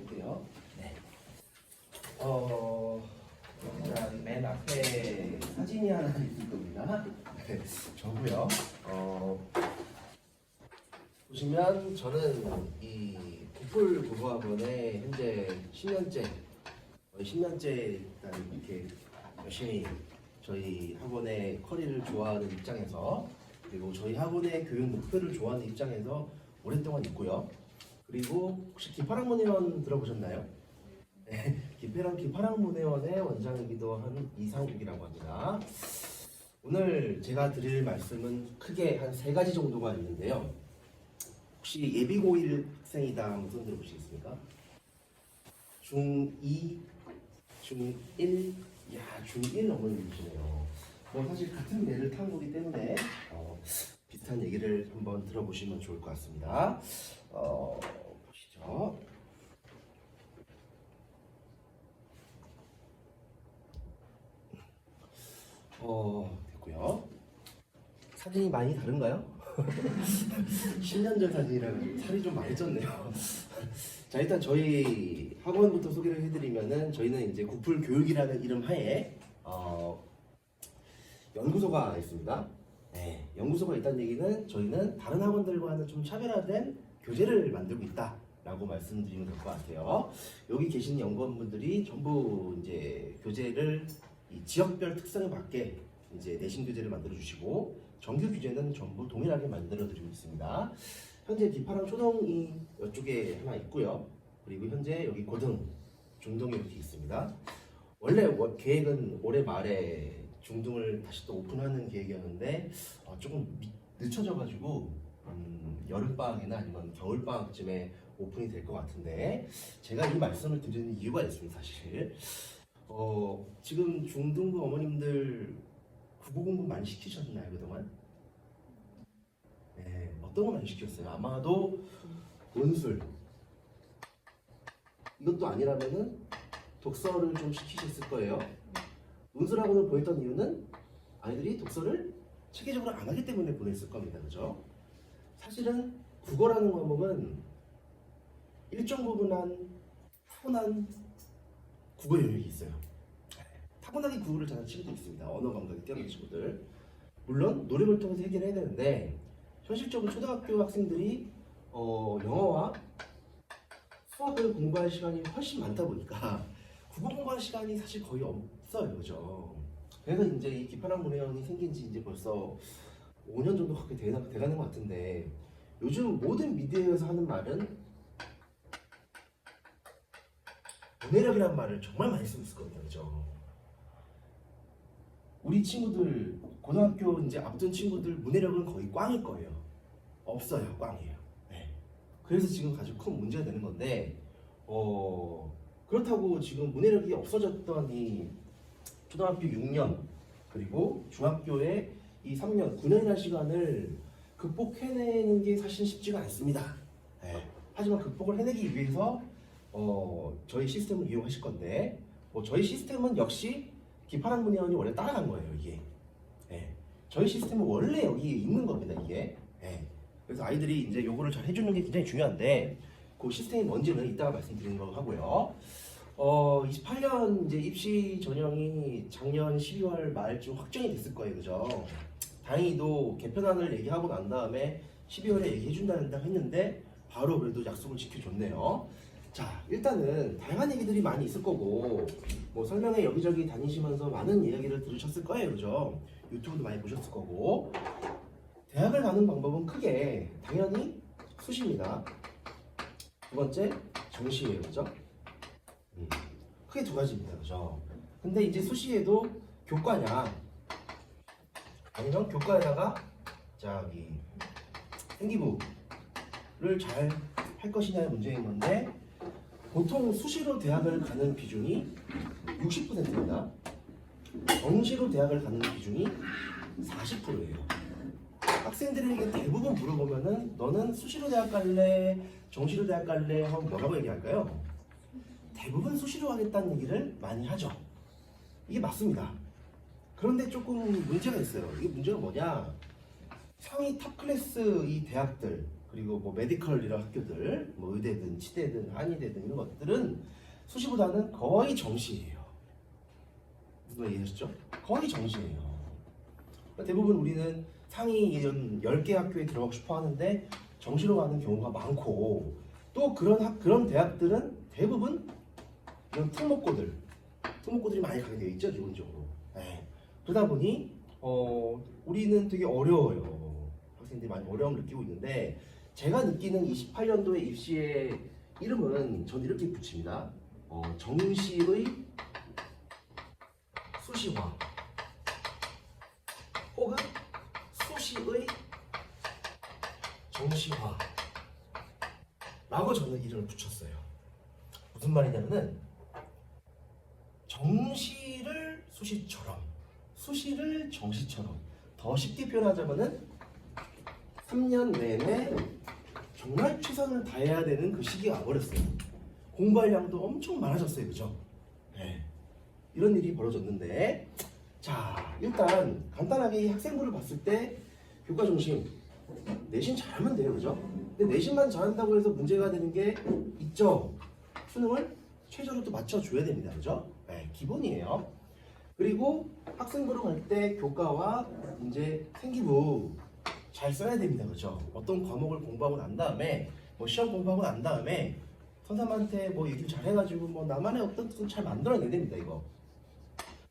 볼게요. 네. 일단 맨 앞에 사진이 하나 있을 겁니다. 네, 저고요. 보시면 저는 이 구풀 국어학원에 현재 10년째, 거의 10년째 일단 이렇게 열심히 저희 학원의 커리를 좋아하는 입장에서, 그리고 저희 학원의 교육 목표를 좋아하는 입장에서 오랫동안 있고요. 그리고 혹시 기파랑문예원 들어보셨나요? 네, 기파랑문예원의 원장이기도 한 이상욱이라고 합니다. 오늘 제가 드릴 말씀은 크게 한 3가지 정도가 있는데요. 혹시 예비고1 학생이다 한번 손 들어보시겠습니까? 중2, 중1, 중1 어머님이시네요. 뭐 사실 같은 배를 탄 거기 때문에 비슷한 얘기를 한번 들어보시면 좋을 것 같습니다. 보시죠. 됐고요. 사진이 많이 다른가요? 10년 전 사진이라면 살이 좀 많이 쪘네요. 자, 일단 저희 학원부터 소개를 해드리면은, 저희는 이제 구풀 교육이라는 이름 하에 연구소가 있습니다. 네, 연구소가 있다는 얘기는 저희는 다른 학원들과는 좀 차별화된 교재를 만들고 있다라고 말씀드리면 될 것 같아요. 여기 계신 연구원분들이 전부 이제 교재를 이 지역별 특성에 맞게 이제 내신 교재를 만들어 주시고, 정규 교재는 전부 동일하게 만들어 드리고 있습니다. 현재 기파랑 초등이 이쪽에 하나 있고요. 그리고 현재 여기 고등, 중등이 이렇게 있습니다. 원래 계획은 올해 말에 중등을 다시 또 오픈하는 계획이었는데 조금 늦춰져가지고 여름방학이나 아니면 겨울방학쯤에 오픈이 될 것 같은데, 제가 이 말씀을 드리는 이유가 있습니다. 사실 지금 중등부 어머님들 국어 공부 많이 시키셨나요 그동안? 네, 어떤 거 많이 시켰어요? 아마도 논술, 이것도 아니라면은 독서를 좀 시키셨을 거예요. 논술학원을 보냈던 이유는 아이들이 독서를 체계적으로 안 하기 때문에 보냈을 겁니다. 그죠? 사실은 국어라는 과목은 일정 부분한 타고난 국어 영역이 있어요. 타고나게 국어를 잘하는 친구도 있습니다. 언어 감각이 뛰어난 친구들. 물론 노력을 통해서 해결해야 되는데, 현실적으로 초등학교 학생들이 영어와 수학을 공부할 시간이 훨씬 많다 보니까 국어 공부할 시간이 사실 거의 없어요. 그죠? 그래서 이제 이 기파랑문예원이 생긴 지 이제 벌써 5년 정도 그렇게 돼가는 것 같은데, 요즘 모든 미디어에서 하는 말은 문해력이란 말을 정말 많이 쓰고 있거든요. 그죠? 우리 친구들, 고등학교 이제 앞둔 친구들 문해력은 거의 꽝일 거예요. 없어요. 꽝이에요. 네. 그래서 지금 아주 큰 문제가 되는 건데, 그렇다고 지금 문해력이 없어졌던 이 초등학교 6년 그리고 중학교의 이 3년, 9년이라는 시간을 극복해내는 게 사실 쉽지가 않습니다. 네. 하지만 극복을 해내기 위해서 저희 시스템을 이용하실 건데, 저희 시스템은 역시 기파랑문예원이 원래 따라간 거예요. 이게 저희 시스템은 원래 여기에 있는 겁니다. 이게 그래서 아이들이 이제 요거를 잘 해주는 게 굉장히 중요한데, 그 시스템이 뭔지는 이따가 말씀드리는 거 하고요. 28년 이제 입시 전형이 작년 12월 말쯤 확정이 됐을 거예요. 그죠? 다행히도 개편안을 얘기하고 난 다음에 12월에 얘기해준다고 했는데 바로 그래도 약속을 지켜줬네요. 자, 일단은 다양한 얘기들이 많이 있을 거고, 뭐 설명회 여기저기 다니시면서 많은 이야기를 들으셨을 거예요. 그죠? 유튜브도 많이 보셨을 거고, 대학을 가는 방법은 크게 당연히 수시입니다. 두 번째 정시예요. 그죠? 크게 2가지입니다. 그죠? 근데 이제 수시에도 교과냐 아니면 교과에다가 저기 생기부를 잘 할 것이냐의 문제인 건데, 보통 수시로 대학을 가는 비중이 60%입니다. 정시로 대학을 가는 비중이 40%예요. 학생들에게 대부분 물어보면은 너는 수시로 대학 갈래? 정시로 대학 갈래? 하면 뭐라고 얘기할까요? 대부분 수시로 가겠다는 얘기를 많이 하죠. 이게 맞습니다. 그런데 조금 문제가 있어요. 이게 문제가 뭐냐? 상위 탑 클래스 이 대학들, 그리고 뭐 메디컬 이런 학교들, 뭐 의대든 치대든 한의대든 이런 것들은 수시보다는 거의 정시예요. 무슨 말 이해하셨죠? 거의 정시예요. 그러니까 대부분 우리는 상위 이런 10개 학교에 들어가고 싶어 하는데 정시로 가는 경우가 많고, 또 그런 대학들은 대부분 이런 특목고들이 많이 가게 되어 있죠, 기본적으로. 네. 그러다 보니 우리는 되게 어려워요. 학생들이 많이 어려움을 느끼고 있는데, 제가 느끼는 28년도의 입시의 이름은 전 이렇게 붙입니다. 정시의 수시화 혹은 수시의 정시화 라고 저는 이름을 붙였어요. 무슨 말이냐면은 정시를 수시처럼, 수시를 정시처럼, 더 쉽게 표현하자면은 3년 내내 정말 최선을 다해야 되는 그 시기가 와버렸어요. 공부할 양도 엄청 많아졌어요. 그죠? 네. 이런 일이 벌어졌는데, 자, 일단 간단하게 이 학생부를 봤을 때 교과 중심, 내신 잘하면 돼요. 그죠? 근데 내신만 잘한다고 해서 문제가 되는 게 있죠. 수능을 최저로 또 맞춰줘야 됩니다. 그죠? 네, 기본이에요. 그리고 학생부로 갈 때 교과와 이제 생기부 잘 써야 됩니다. 그죠? 어떤 과목을 공부하고 난 다음에, 뭐 시험 공부하고 난 다음에 선생님한테 뭐 얘기를 잘 해가지고 뭐 나만의 어떤 뜻을 잘 만들어내야 됩니다. 이거.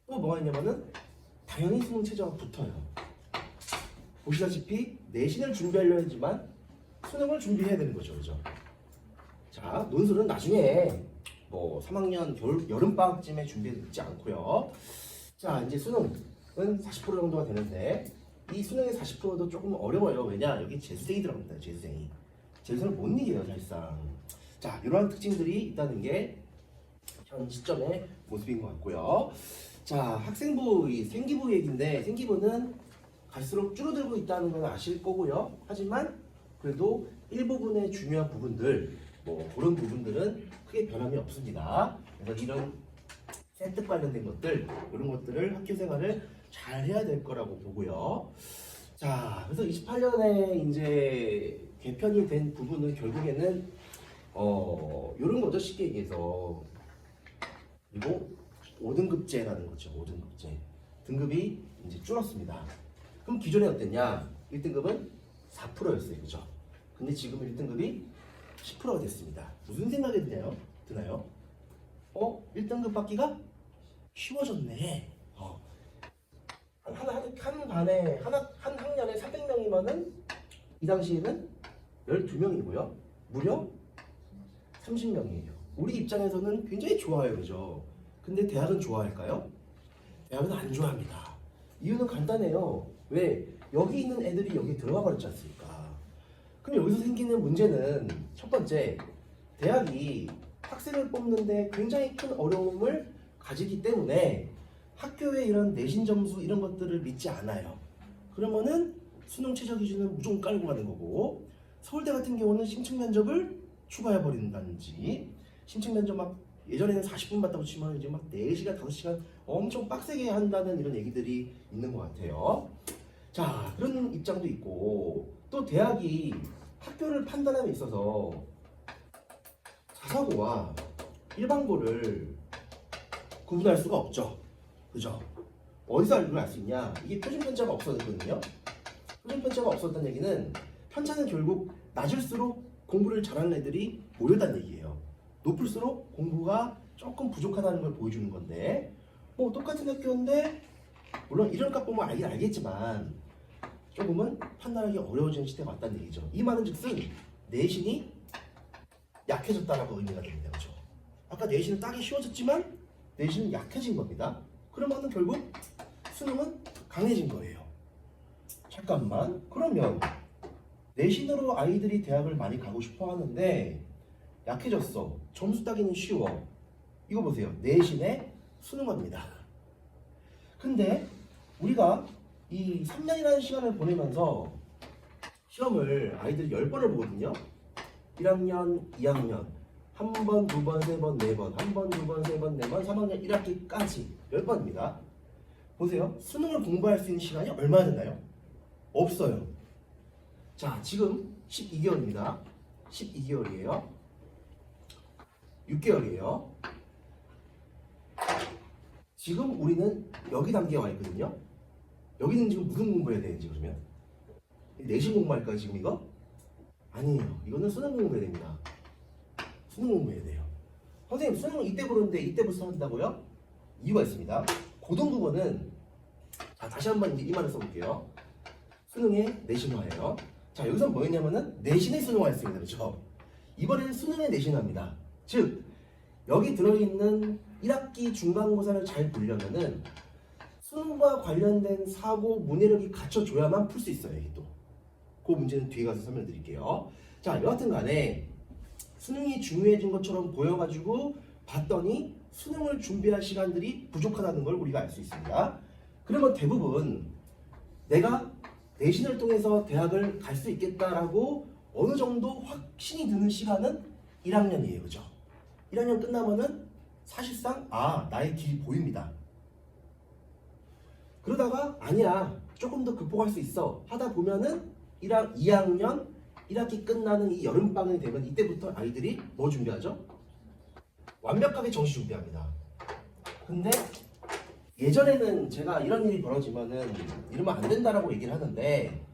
또 뭐가 있냐면은 당연히 수능 최저가 붙어요. 보시다시피 내신을 준비하려 하지만 수능을 준비해야 되는 거죠. 그죠? 자, 논술은 나중에 뭐 3학년 여름방학쯤에 준비해도 늦지 않고요. 자, 이제 수능은 40% 정도가 되는데, 이 수능의 40%도 조금 어려워요. 왜냐? 여기 재수생이 들어갑니다. 재수생을 못 이겨요, 사실상. 자, 이러한 특징들이 있다는 게 현 시점의 모습인 것 같고요. 자, 학생부 생기부 얘기인데, 생기부는 갈수록 줄어들고 있다는 건 아실 거고요. 하지만 그래도 일부분의 중요한 부분들, 뭐 그런 부분들은 크게 변함이 없습니다. 그래서 이런 세특 관련된 것들, 이런 것들을 학교 생활을 잘 해야 될 거라고 보고요. 자, 그래서 28년에 이제 개편이 된 부분은 결국에는 이런 거죠. 쉽게 얘기해서. 그리고 5등급제라는 거죠. 5등급제. 등급이 이제 줄었습니다. 그럼 기존에 어땠냐? 1등급은 4%였어요. 그죠? 근데 지금 1등급이 10%가 됐습니다. 무슨 생각이 드나요? 1등급 받기가 쉬워졌네. 한 반에, 한 학년에 300명이면은 이 당시에는 12명이고요. 무려 30명이에요. 우리 입장에서는 굉장히 좋아요. 그죠? 근데 대학은 좋아할까요? 대학은 안 좋아합니다. 이유는 간단해요. 왜? 여기 있는 애들이 여기 들어가 버렸지 않습니까? 그럼 여기서 생기는 문제는 첫 번째, 대학이 학생을 뽑는데 굉장히 큰 어려움을 가지기 때문에 학교의 이런 내신 점수 이런 것들을 믿지 않아요. 그러면은 수능 최저 기준을 무조건 깔고 가는 거고, 서울대 같은 경우는 심층 면접을 추가해 버린다든지, 심층 면접 막 예전에는 40분 받다고 치면 이제 막 4시간, 5시간 엄청 빡세게 한다는 이런 얘기들이 있는 것 같아요. 자, 그런 입장도 있고, 또 대학이 학교를 판단함에 있어서 자사고와 일반고를 구분할 수가 없죠. 그죠? 어디서 이걸 알 수 있냐? 이게 표준 편차가 없어졌거든요. 표준 편차가 없었다는 얘기는 편차는 결국 낮을수록 공부를 잘하는 애들이 모였다는 얘기예요. 높을수록 공부가 조금 부족하다는 걸 보여주는 건데, 뭐 똑같은 학교인데 물론 이런 값 보면 알겠지만 조금은 판단하기 어려워지는 시대가 왔다는 얘기죠. 이 말은 즉슨 내신이 약해졌다라고 의미가 됩니다. 그렇죠? 아까 내신은 따기 쉬워졌지만 내신은 약해진 겁니다. 그러면 결국 수능은 강해진 거예요. 잠깐만, 그러면 내신으로 아이들이 대학을 많이 가고 싶어 하는데 약해졌어. 점수 따기는 쉬워. 이거 보세요. 내신에 수능합니다. 근데 우리가 이 3년이라는 시간을 보내면서 시험을 아이들이 10번을 보거든요. 1학년, 2학년, 1번, 2번, 3번, 4번, 1번, 2번, 3번, 4번, 3학년 1학기까지 10번입니다. 보세요. 수능을 공부할 수 있는 시간이 얼마나 됐나요? 없어요. 자, 지금 12개월입니다. 12개월이에요. 6개월이에요. 지금 우리는 여기 단계에 와 있거든요. 여기는 지금 무슨 공부해야 되는지 그러면? 내신 공부할까요 지금 이거? 아니에요. 이거는 수능 공부해야 됩니다. 수능 공부해야 돼요. 선생님 수능은 이때 보는데 이때부터 한다고요? 이유가 있습니다. 고등국어는 자 다시 한번 이제 이 말을 써볼게요. 수능의 내신화예요. 자 여기서 뭐였냐면은 내신의 수능화였습니다. 그렇죠? 이번에는 수능의 내신화입니다. 즉 여기 들어있는 1학기 중간고사를 잘 보려면은 수능과 관련된 사고 문해력이 갖춰줘야만 풀 수 있어요. 이게 또. 그 문제는 뒤에 가서 설명드릴게요. 자 여하튼 간에 수능이 중요해진 것처럼 보여가지고 봤더니 수능을 준비할 시간들이 부족하다는 걸 우리가 알 수 있습니다. 그러면 대부분 내가 내신을 통해서 대학을 갈 수 있겠다라고 어느 정도 확신이 드는 시간은 1학년이에요. 그죠? 1학년 끝나면은 사실상 나의 길이 보입니다. 그러다가 아니야 조금 더 극복할 수 있어 하다 보면은 2학년 1학기 끝나는 이 여름방학이 되면 이때부터 아이들이 뭐 준비하죠? 완벽하게 정시 준비합니다. 근데 예전에는 제가 이런 일이 벌어지면은 이러면 안 된다라고 얘기를 하는데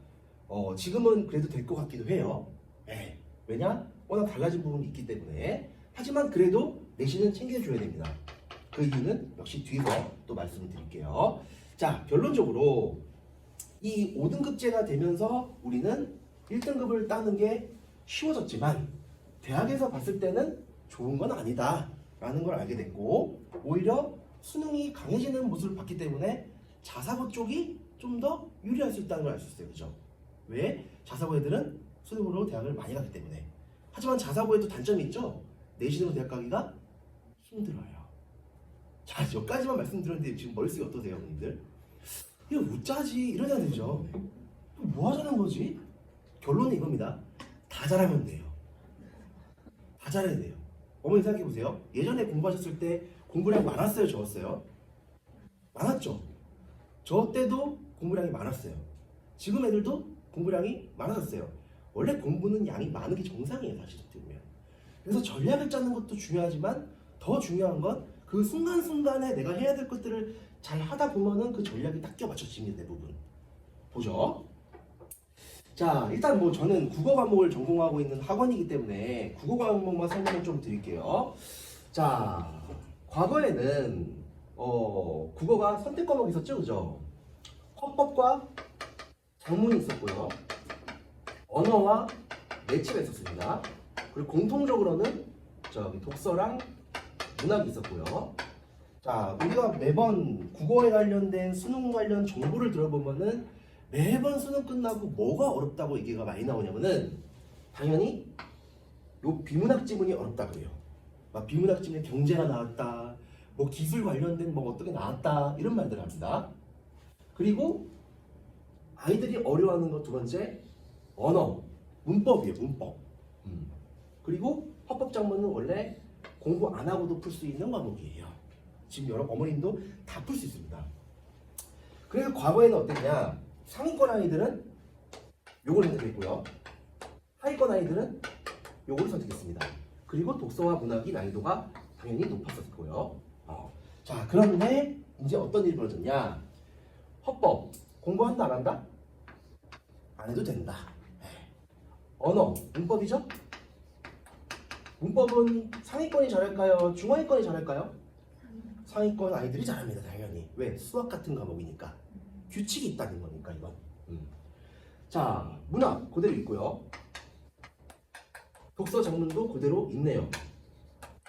지금은 그래도 될 것 같기도 해요. 네. 왜냐? 워낙 달라진 부분이 있기 때문에. 하지만 그래도 내신은 챙겨줘야 됩니다. 그 이유는 역시 뒤에서 또 말씀을 드릴게요. 자, 결론적으로 이 5등급제가 되면서 우리는 1등급을 따는 게 쉬워졌지만 대학에서 봤을 때는 좋은 건 아니다 라는 걸 알게 됐고 오히려 수능이 강해지는 모습을 봤기 때문에 자사고 쪽이 좀 더 유리할 수 있다는 걸 알 수 있어요. 그죠? 왜? 자사고 애들은 수능으로 대학을 많이 가기 때문에. 하지만 자사고에도 단점이 있죠? 내신으로 대학 가기가 힘들어요. 자, 여기까지만 말씀드렸는데 지금 머릿속이 어떠세요, 여러분들? 이거 웃자지 이러셔야 되죠. 뭐 하자는 거지? 결론은 이겁니다. 다 잘하면 돼요. 다 잘해야 돼요. 어머니 생각해보세요. 예전에 공부하셨을 때 공부량이 많았어요? 적었어요? 많았죠? 저 때도 공부량이 많았어요. 지금 애들도 공부량이 많아졌어요. 원래 공부는 양이 많은 게 정상이에요. 사실 어떻게 보면. 그래서 전략을 짜는 것도 중요하지만 더 중요한 건 그 순간순간에 내가 해야 될 것들을 잘 하다 보면은 그 전략이 딱 끼워 맞춰집니다. 대부분. 보죠. 자, 일단 뭐 저는 국어 과목을 전공하고 있는 학원이기 때문에 국어 과목만 설명을 좀 드릴게요. 자, 과거에는 국어가 선택 과목이 있었죠, 그죠? 헌법과 작문이 있었고요. 언어와 매체가 있었습니다. 그리고 공통적으로는 저기 독서랑 문학이 있었고요. 자, 우리가 매번 국어에 관련된 수능 관련 정보를 들어보면은 매번 수능 끝나고 뭐가 어렵다고 얘기가 많이 나오냐면은 당연히 요 비문학 지문이 어렵다 그래요. 막 비문학 지문에 경제가 나왔다, 뭐 기술 관련된 뭐 어떻게 나왔다 이런 말들 합니다. 그리고 아이들이 어려워하는 것 두 번째 언어, 문법이에요. 문법. 그리고 헌법작문은 원래 공부 안 하고도 풀 수 있는 과목이에요. 지금 여러 어머님도 다 풀 수 있습니다. 그래서 과거에는 어땠냐? 상위권 아이들은 요걸 선택했고요. 하위권 아이들은 요걸 선택했습니다. 그리고 독서와 문학이 난이도가 당연히 높았었고요. 자, 그런데 이제 어떤 일이 벌어졌냐? 헌법 공부한다 안 한다? 안 해도 된다. 언어 문법이죠? 문법은 상위권이 잘할까요? 중하위권이 잘할까요? 상위권 아이들이 잘합니다. 당연히. 왜? 수학 같은 과목이니까. 규칙이 있다는 거니까 이건. 자, 문학 그대로 있고요. 독서 작문도 그대로 있네요.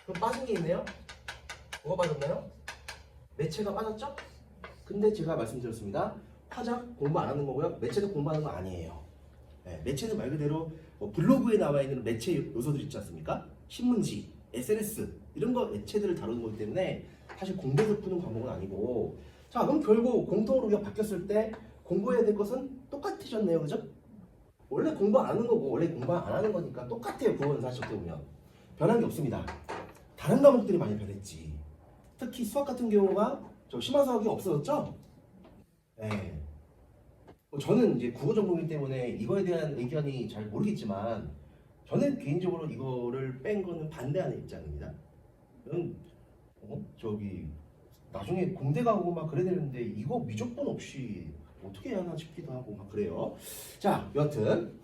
그럼 빠진 게 있네요? 뭐가 빠졌나요? 매체가 빠졌죠? 근데 제가 말씀드렸습니다. 화작 공부 안 하는 거고요. 매체도 공부하는 거 아니에요. 네, 매체는 말 그대로 뭐 블로그에 나와 있는 매체 요소들 있지 않습니까? 신문지, SNS 이런 거 매체들을 다루는 거기 때문에 사실 공부해서 푸는 과목은 아니고. 자, 그럼 결국 공통으로 우리가 바뀌었을 때 공부해야 될 것은 똑같아졌네요. 그죠? 원래 공부 안 하는 거고 원래 공부 안 하는 거니까 똑같아요. 그건 사실 어떻게 보면 변한 게 없습니다. 다른 과목들이 많이 변했지. 특히 수학 같은 경우가 저 심화수학이 없어졌죠? 네. 저는 이제 국어 전공이기 때문에 이거에 대한 의견이 잘 모르겠지만 저는 개인적으로 이거를 뺀 거는 반대하는 입장입니다. 저는 저기 나중에 공대 가고 막 그래야 되는데 이거 미적분 없이 어떻게 해야 하나 싶기도 하고 막 그래요. 자, 여하튼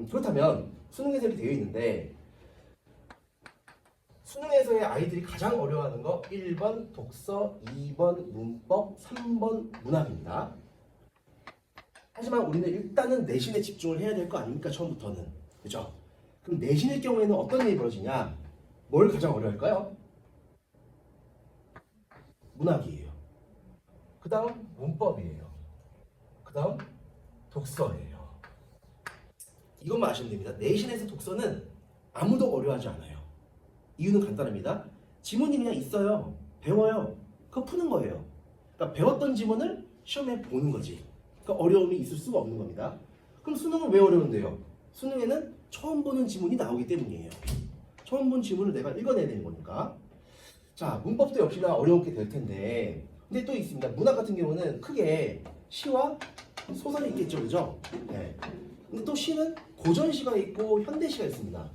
그렇다면 수능에서 이렇게 되어 있는데 수능에서의 아이들이 가장 어려워하는 거 1번 독서, 2번 문법, 3번 문학입니다. 하지만 우리는 일단은 내신에 집중을 해야 될 거 아닙니까? 처음부터는. 그죠? 그럼 내신의 경우에는 어떤 일이 벌어지냐? 뭘 가장 어려워할까요? 문학이에요. 그 다음 문법이에요. 그 다음 독서예요. 이것만 아시면 됩니다. 내신에서 독서는 아무도 어려워하지 않아요. 이유는 간단합니다. 지문이 그냥 있어요. 배워요. 그거 푸는 거예요. 그러니까 배웠던 지문을 시험에 보는 거지. 그러니까 어려움이 있을 수가 없는 겁니다. 그럼 수능은 왜 어려운데요? 수능에는 처음 보는 지문이 나오기 때문이에요. 처음 본 지문을 내가 읽어내야 되는 거니까. 자, 문법도 역시나 어려웠게 될 텐데 근데 또 있습니다. 문학 같은 경우는 크게 시와 소설이 있겠죠. 그죠? 네. 근데 또 시는 고전시가 있고 현대시가 있습니다.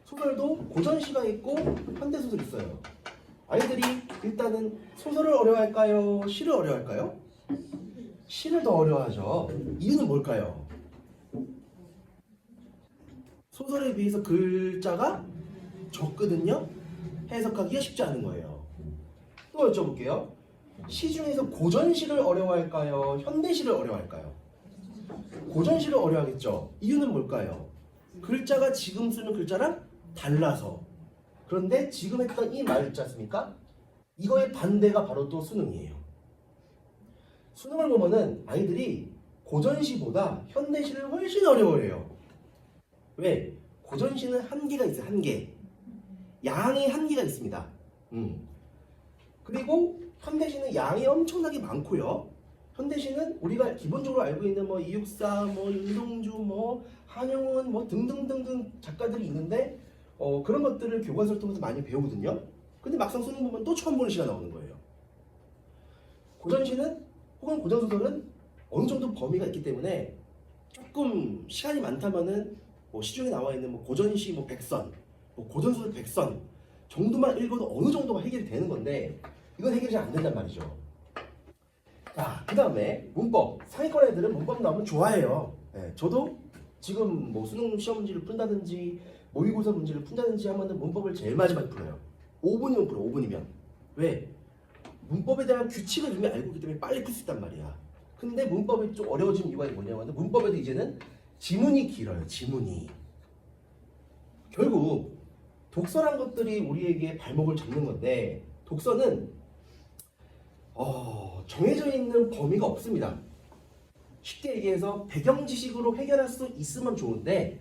소설도 고전시가 있고 현대소설이 있어요. 아이들이 일단은 소설을 어려워할까요? 시를 어려워할까요? 시를 더 어려워하죠. 이유는 뭘까요? 소설에 비해서 글자가 적거든요. 해석하기가 쉽지 않은 거예요. 또 여쭤볼게요. 시 중에서 고전시를 어려워할까요? 현대시를 어려워할까요? 고전시를 어려워하겠죠. 이유는 뭘까요? 글자가 지금 쓰는 글자랑 달라서. 그런데 지금 했던 이 말 있지 않습니까? 이거의 반대가 바로 또 수능이에요. 수능을 보면은 아이들이 고전시보다 현대시를 훨씬 어려워해요. 왜? 고전시는 한계가 있어요. 한계. 양이 한계가 있습니다. 그리고 현대시는 양이 엄청나게 많고요. 현대시는 우리가 기본적으로 알고 있는 뭐 이육사, 뭐 윤동주, 뭐 한영은 뭐 등등등등 작가들이 있는데 그런 것들을 교과서를 통해서 많이 배우거든요. 근데 막상 수능 보면 또 처음 보는 시가 나오는 거예요. 고전시는 혹은 고전소설은 어느 정도 범위가 있기 때문에 조금 시간이 많다면은 뭐 시중에 나와 있는 뭐 고전시 뭐 100선, 뭐 고전소설 100선 정도만 읽어도 어느 정도가 해결이 되는 건데 이건 해결이 잘 안 된단 말이죠. 자, 그 다음에 문법. 상위권 애들은 문법 나오면 좋아해요. 네, 저도 지금 뭐 수능 시험 문제를 푼다든지 모의고사 문제를 푼다든지 하면은 문법을 제일 마지막에 풀어요. 5분이면 풀어, 5분이면. 왜? 문법에 대한 규칙을 이미 알고 있기 때문에 빨리 풀 수 있단 말이야. 근데 문법이 좀 어려워진 이유가 뭐냐면 문법에도 이제는 지문이 길어요. 지문이. 결국 독서란 것들이 우리에게 발목을 잡는 건데 독서는 정해져 있는 범위가 없습니다. 쉽게 얘기해서 배경 지식으로 해결할 수 있으면 좋은데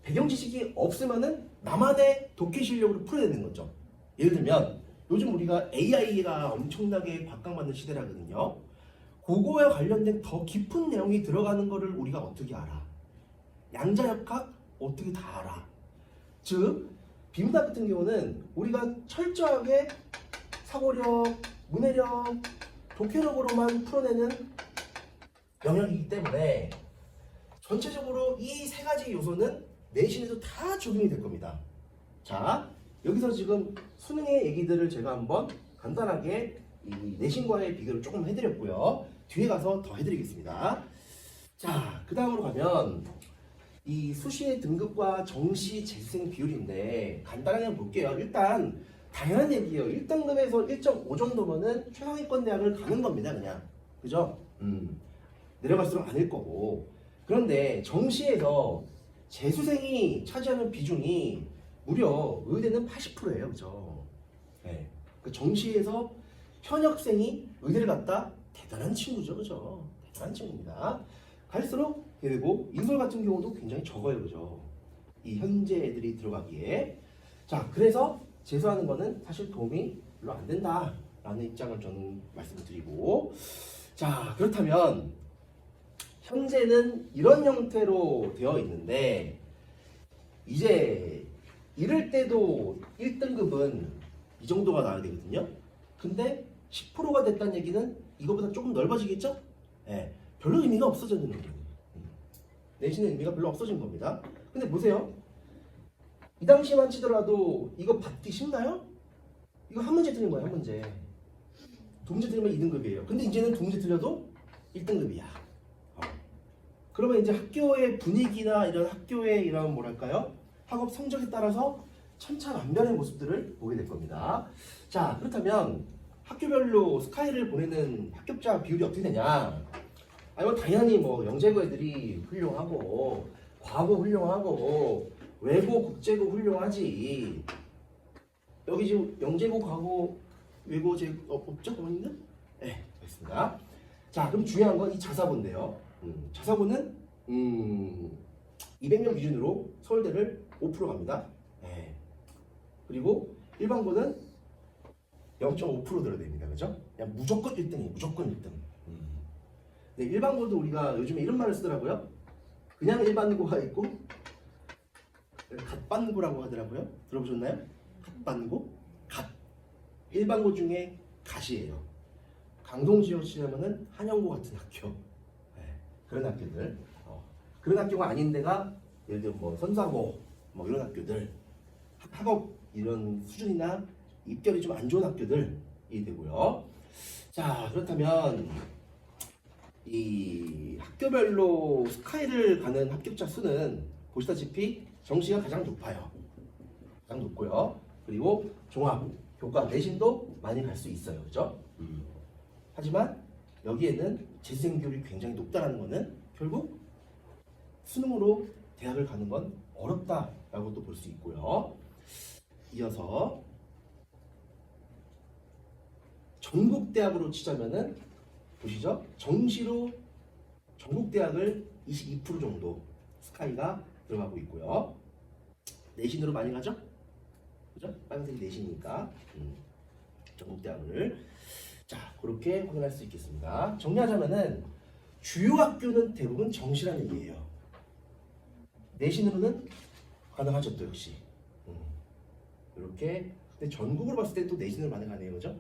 배경 지식이 없으면은 나만의 독해 실력으로 풀어야 되는 거죠. 예를 들면 요즘 우리가 AI가 엄청나게 각광받는 시대라거든요. 그거와 관련된 더 깊은 내용이 들어가는 거를 우리가 어떻게 알아? 양자역학 어떻게 다 알아? 즉 비문학 같은 경우는 우리가 철저하게 사고력, 문해력, 독해력으로만 풀어내는 영역이기 때문에 전체적으로 이 세 가지 요소는 내신에도 다 적용이 될 겁니다. 자, 여기서 지금 수능의 얘기들을 제가 한번 간단하게 이 내신과의 비교를 조금 해드렸고요. 뒤에 가서 더 해드리겠습니다. 자, 그 다음으로 가면 이 수시의 등급과 정시 재수생 비율인데 간단하게 한번 볼게요. 일단 당연한 얘기예요. 1등급에서 1.5 정도면은 최상위권 대학을 가는 겁니다. 그냥. 그죠? 내려갈수록 아닐 거고. 그런데 정시에서 재수생이 차지하는 비중이 무려 의대는 80%예요. 그죠? 네. 그 정시에서 현역생이 의대를 갔다 대단한 친구죠. 그죠? 대단한 친구입니다. 갈수록 그리고 인설 같은 경우도 굉장히 적어요. 그죠? 이 현재 애들이 들어가기에. 자, 그래서 재수하는 거는 사실 도움이 별로 안 된다라는 입장을 저는 말씀을 드리고, 자, 그렇다면 현재는 이런 형태로 되어 있는데 이제 이럴 때도 1등급은 이 정도가 나와야 되거든요. 근데 10%가 됐다는 얘기는 이거보다 조금 넓어지겠죠? 네. 별로 의미가 없어지는 거예요. 내신의 의미가 별로 없어진 겁니다. 근데 보세요. 이 당시만 치더라도 이거 받기 쉽나요? 이거 한 문제 틀린 거예요, 한 문제. 두 문제 틀리면 2등급이에요. 근데 이제는 두 문제 틀려도 1등급이야. 그러면 이제 학교의 분위기나 이런 학교의 이런 뭐랄까요? 학업 성적에 따라서 천차만별의 모습들을 보게 될 겁니다. 자, 그렇다면 학교별로 스카이를 보내는 합격자 비율이 어떻게 되냐? 아니면 당연히 뭐 영재고 애들이 훌륭하고 과고 훌륭하고 외고 국제고 훌륭하지. 여기 지금 영재고 과고 외고 제 없죠? 어머님들? 네, 알겠습니다. 자, 그럼 중요한 건 이 자사고인데요. 자사고는 200명 기준으로 서울대를 5% 갑니다. 네. 그리고 일반고는 0.5% 들어야 됩니다. 그죠? 그냥 무조건 1등이에요. 무조건 1등. 네, 일반고도 우리가 요즘에 이런 말을 쓰더라고요. 그냥 일반고가 있고 갓반고라고 하더라고요. 들어보셨나요? 갓반고? 갓. 일반고 중에 갓이에요. 강동지역 치려면은 한영고 같은 학교. 네, 그런 학교들. 그런 학교가 아닌 데가 예를 들면 뭐 선사고 뭐 이런 학교들. 학업 이런 수준이나 입결이 좀 안 좋은 학교들이 되고요. 자, 그렇다면 이 학교별로 스카이를 가는 합격자 수는 보시다시피 정시가 가장 높아요. 가장 높고요. 그리고 종합, 교과, 내신도 많이 갈 수 있어요. 그죠? 하지만 여기에는 재수생 비율이 굉장히 높다는 것은 결국 수능으로 대학을 가는 건 어렵다라고 또 볼 수 있고요. 이어서 전국대학으로 치자면은 보시죠. 정시로 전국대학을 22% 정도 스카이가 들어가고 있고요. 내신으로 많이 가죠? 그죠? 빨간색이 내신이니까 전국대학을 자 그렇게 확인할 수 있겠습니다. 정리하자면은 주요 학교는 대부분 정시라는 얘기예요. 내신으로는 가능하죠 또 역시. 이렇게 근데 전국으로 봤을 때 또 내신으로 많이 가네요, 그죠?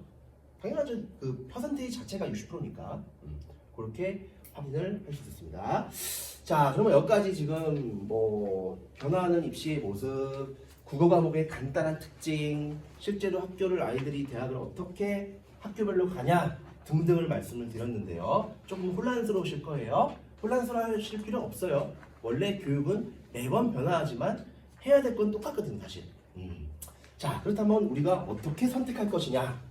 당연하죠. 그 퍼센테이지 자체가 60%니까 그렇게 확인을 할 수 있습니다. 자, 그러면 여기까지 지금 뭐 변화하는 입시의 모습, 국어 과목의 간단한 특징, 실제로 학교를 아이들이 대학을 어떻게 학교별로 가냐 등등을 말씀을 드렸는데요. 조금 혼란스러우실 거예요. 혼란스러우실 필요 없어요. 원래 교육은 매번 변화하지만 해야 될 건 똑같거든요, 사실. 자, 그렇다면 우리가 어떻게 선택할 것이냐?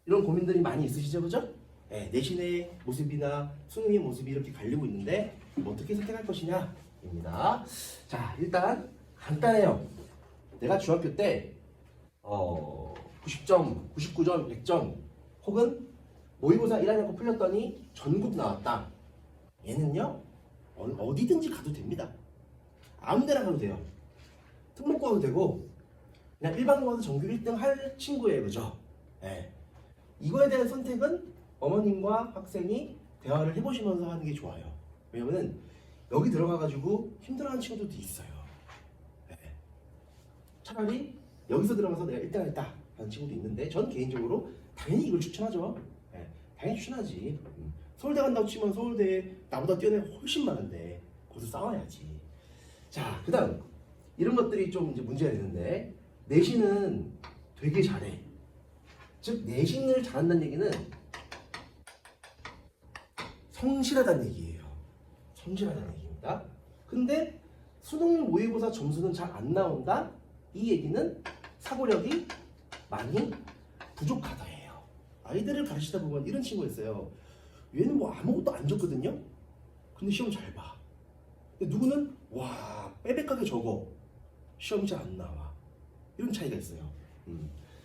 이런 고민들이 많이 있으시죠, 그죠? 네, 내신의 모습이나 수능의 모습이 이렇게 갈리고 있는데 어떻게 선택할 것이냐입니다. 자, 일단 간단해요. 내가 중학교 때 90점, 99점, 100점 혹은 모의고사 1학년 거 풀렸더니 전국 나왔다. 얘는요 어디든지 가도 됩니다. 아무 데나 가도 돼요. 특목고 가도 되고 그냥 일반고 가서 전교 1등 할 친구예요, 그죠? 네. 이거에 대한 선택은 어머님과 학생이 대화를 해보시면서 하는 게 좋아요. 왜냐면은 여기 들어가가지고 힘들어하는 친구들도 있어요. 네. 차라리 여기서 들어가서 내가 1등 하겠다 하는 친구도 있는데 전 개인적으로 당연히 이걸 추천하죠. 네. 당연히 추천하지. 서울대 간다고 치면 서울대에 나보다 뛰어난 애가 훨씬 많은데 거기서 싸워야지. 자, 그 다음 이런 것들이 좀 이제 문제가 되는데 내신은 되게 잘해. 즉 내신을 잘한다는 얘기는 성실하다는 얘기예요. 성실하다는 얘기입니다. 근데 수능 모의고사 점수는 잘 안 나온다? 이 얘기는 사고력이 많이 부족하다예요. 아이들을 가르치다 보면 이런 친구가 있어요. 얘는 뭐 아무것도 안 적거든요. 근데 시험 잘 봐. 근데 누구는 와 빼백하게 적어. 시험 잘 안 나와. 이런 차이가 있어요.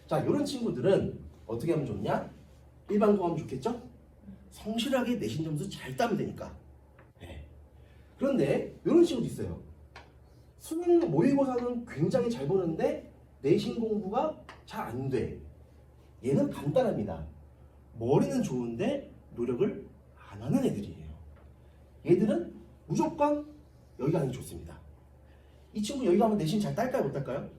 자, 이런 친구들은 어떻게 하면 좋냐? 일반고 하면 좋겠죠? 성실하게 내신 점수 잘 따면 되니까. 네. 그런데 이런 친구도 있어요. 수능 모의고사는 굉장히 잘 보는데 내신 공부가 잘 안 돼. 얘는 간단합니다. 머리는 좋은데 노력을 안 하는 애들이에요. 얘들은 무조건 여기 가는 게 좋습니다. 이 친구 여기 가면 내신 잘 딸까요? 못 딸까요?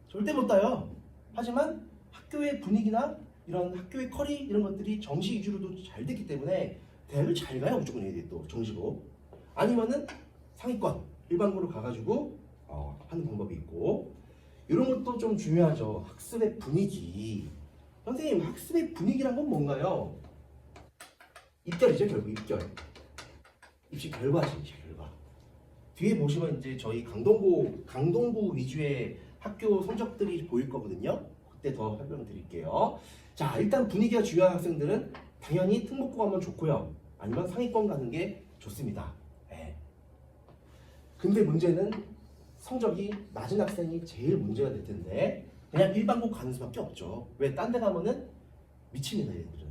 절대 못 따요. 하지만 학교의 분위기나 이런 학교의 커리 이런 것들이 정시 위주로도 잘 됐기 때문에 대학을 잘 가야 무조건 얘들이 또 정시고, 아니면은 상위권 일반고로 가가지고 하는 방법이 있고, 이런 것도 좀 중요하죠. 학습의 분위기. 선생님, 학습의 분위기란 건 뭔가요? 입결이죠, 결국 입결. 입시 결과지, 입시 결과. 뒤에 보시면 이제 저희 강동구 위주의 학교 성적들이 보일 거거든요. 그때 더 설명드릴게요. 자, 일단 분위기가 중요한 학생들은 당연히 특목고 가면 좋고요. 아니면 상위권 가는 게 좋습니다. 네. 근데 문제는 성적이 낮은 학생이 제일 문제가 될 텐데 그냥 일반고 가는 수밖에 없죠. 왜? 딴 데 가면은 미칩니다, 얘들은.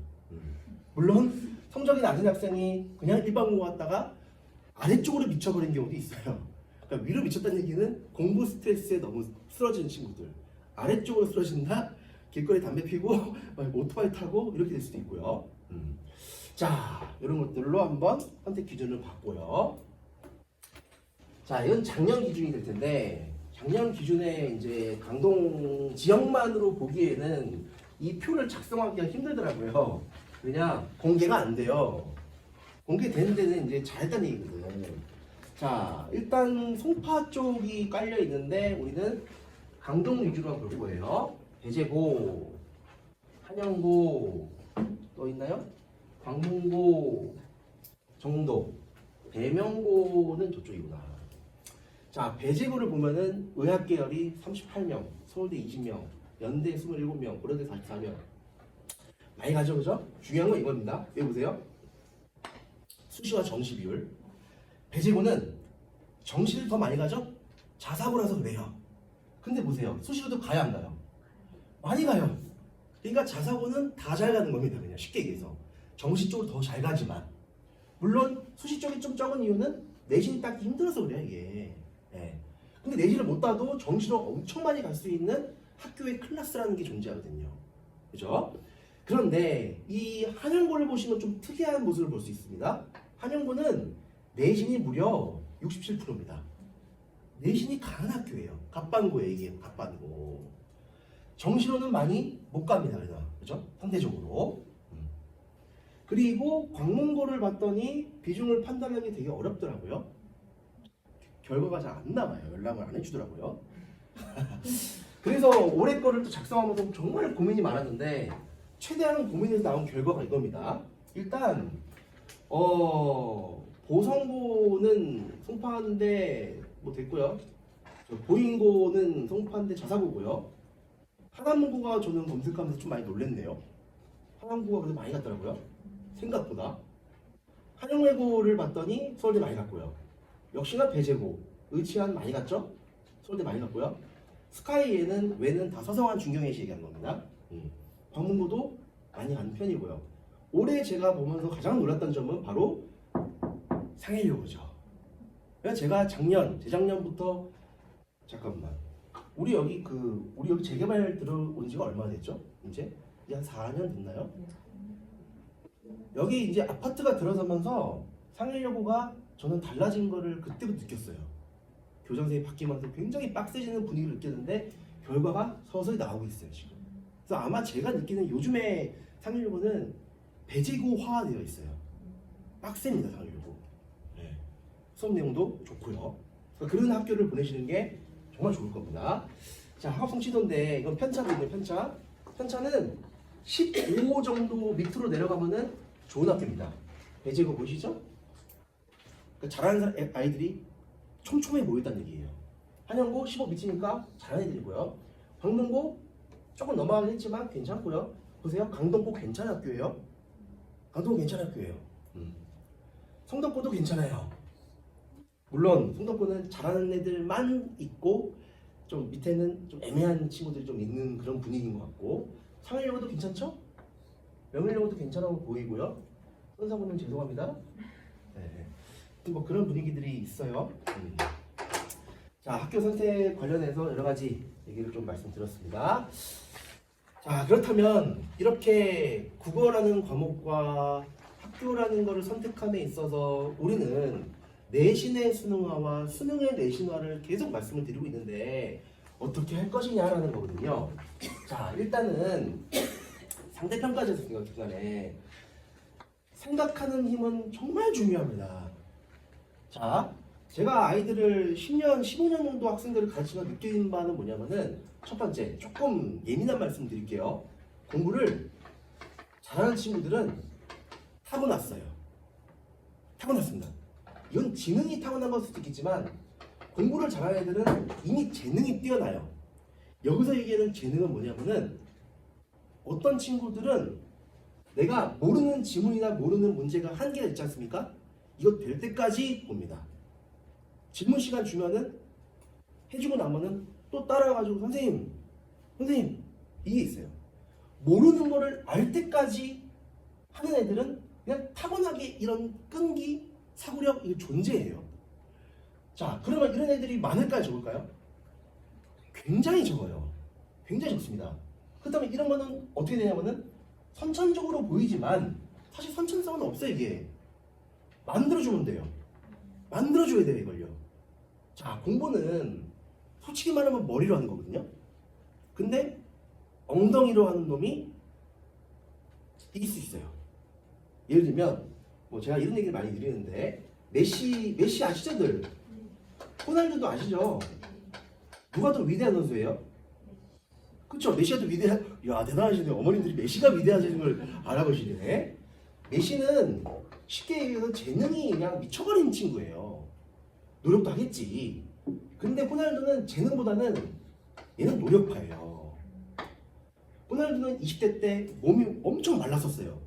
물론 성적이 낮은 학생이 그냥 일반고 갔다가 아래쪽으로 미쳐버린 경우도 있어요. 그러니까 위로 미쳤다는 얘기는 공부 스트레스에 너무 쓰러지는 친구들. 아래쪽으로 쓰러진다? 길거리 담배 피고 오토바이 타고 이렇게 될 수도 있고요. 자, 이런 것들로 한번 선택 기준을 봤고요. 자, 이건 작년 기준이 될 텐데 작년 기준에 이제 강동 지역만으로 보기에는 이 표를 작성하기가 힘들더라고요. 왜냐? 공개가 안 돼요. 공개되는 데는 이제 잘했다는 얘기거든. 자, 일단 송파 쪽이 깔려 있는데 우리는 강동 위주로 볼 거예요. 배재고, 한영고, 또 있나요? 광문고, 정도, 배명고는 저쪽이구나. 자, 배재고를 보면은 의학계열이 38명, 서울대 20명, 연대 27명, 고려대 44명. 많이 가죠, 그죠? 중요한 건 이겁니다. 외우세요. 수시와 정시 비율. 배재고는 정시를 더 많이 가죠? 자사고라서 그래요. 근데 보세요. 수시로도 가야 안 가요? 많이 가요. 그러니까 자사고는 다 잘 가는 겁니다. 그냥 쉽게 얘기해서. 정시 쪽으로 더 잘 가지만. 물론 수시 쪽이 좀 적은 이유는 내신 따기 힘들어서 그래요, 이게. 네. 근데 내신을 못 따도 정시로 엄청 많이 갈 수 있는 학교의 클래스라는 게 존재하거든요. 그죠? 그런데 이 한영고를 보시면 좀 특이한 모습을 볼 수 있습니다. 한영고는 내신이 무려 67%입니다. 내신이 강한 학교예요. 갑반고에 얘기해요. 갑반고. 정시로는 많이 못 갑니다. 그죠? 상대적으로. 그리고 광문고를 봤더니 비중을 판단하기 되게 어렵더라고요. 결과가 잘 안 나와요. 연락을 안 해주더라고요. 그래서 올해 거를 또 작성하면서 정말 고민이 많았는데 최대한 고민해서 나온 결과가 이겁니다. 일단 보성고는 송파인데 뭐 됐고요. 보인고는 송파인데 자사고고요. 하남고가 저는 검색하면서 좀 많이 놀랬네요. 하남고가 그래도 많이 갔더라고요. 생각보다. 한영외고를 봤더니 서울대 많이 갔고요. 역시나 배재고, 의치한 많이 갔죠? 서울대 많이 갔고요. 스카이에는 외는 다 서성한 중경예시 얘기한 겁니다. 광문고도 많이 간 편이고요. 올해 제가 보면서 가장 놀랐던 점은 바로 상해여고죠. 제가 재작년부터 잠깐만 우리 여기 재개발 들어온 지가 얼마나 됐죠? 이제 한 4년 됐나요? 여기 이제 아파트가 들어서면서 상해여고가 저는 달라진 거를 그때부터 느꼈어요. 교장선생님이 바뀌면서 굉장히 빡세지는 분위기를 느꼈는데 결과가 서서히 나오고 있어요 지금. 그래서 아마 제가 느끼는 요즘에 상해여고는 배재고화되어 있어요. 빡셉니다 상해여고. 네. 수업 내용도 좋고요. 그러니까 그런 학교를 보내시는 게 정말 좋을 겁니다. 자, 학업성취도인데 이건 편차거든요. 편차는 15 정도 밑으로 내려가면은 좋은 학교입니다. 배재고 보이시죠? 그러니까 잘하는 아이들이 촘촘히 모였다는 얘기예요. 한영고 15 밑이니까 잘하는 애들이고요. 광문고 조금 넘어가긴 했지만 괜찮고요. 보세요. 강동고 괜찮은 학교예요. 강동고 괜찮은 학교예요. 성덕고도 괜찮아요. 물론 성덕고는 잘하는 애들만 있고 좀 밑에는 좀 애매한 친구들이 좀 있는 그런 분위기인 것 같고, 상해여고도 괜찮죠? 명일여고도 괜찮아 보이고요. 선사부님 죄송합니다. 네. 뭐 그런 분위기들이 있어요. 자, 학교 선택 관련해서 여러 가지 얘기를 좀 말씀드렸습니다. 자, 그렇다면 이렇게 국어라는 과목과 학교라는 것을 선택함에 있어서 우리는 내신의 수능화와 수능의 내신화를 계속 말씀을 드리고 있는데 어떻게 할 것이냐라는 거거든요. 자, 일단은 상대평가제에서 중간에 생각하는 힘은 정말 중요합니다. 자, 제가 아이들을 10년, 15년 정도 학생들을 가르치면 느끼는 바는 뭐냐면은 첫 번째, 조금 예민한 말씀 드릴게요. 공부를 잘하는 친구들은 타고났어요. 타고났습니다. 이건 지능이 타고난 걸 수도 있겠지만 공부를 잘하는 애들은 이미 재능이 뛰어나요. 여기서 얘기하는 재능은 뭐냐면은 어떤 친구들은 내가 모르는 지문이나 모르는 문제가 한계가 있지 않습니까? 이거 될 때까지 봅니다. 질문 시간 주면은 해주고 나면은 또 따라와가지고 선생님 이게 있어요. 모르는 거를 알 때까지 하는 애들은 그냥 타고나게 이런 끈기, 사고력 이게 존재해요. 자, 그러면 이런 애들이 많을까요, 적을까요? 굉장히 적어요. 굉장히 적습니다. 그렇다면 이런 거는 어떻게 되냐면은 선천적으로 보이지만 사실 선천성은 없어요. 이게 만들어주면 돼요. 만들어줘야 돼요, 이걸요. 자, 공부는 솔직히 말하면 머리로 하는 거거든요. 근데 엉덩이로 하는 놈이 이길 수 있어요. 예를 들면 뭐 제가 이런 얘기를 많이 드리는데 메시 아시죠들? 호날두도 아시죠? 누가 더 위대한 선수예요? 그쵸? 메시가 더 야 대단하시네요. 어머님들이 메시가 위대하신 걸 알아보시네. 메시는 쉽게 얘기해서 재능이 그냥 미쳐버린 친구예요. 노력도 하겠지. 근데 호날두는 재능보다는 얘는 노력파예요. 호날두는 20대 때 몸이 엄청 말랐었어요.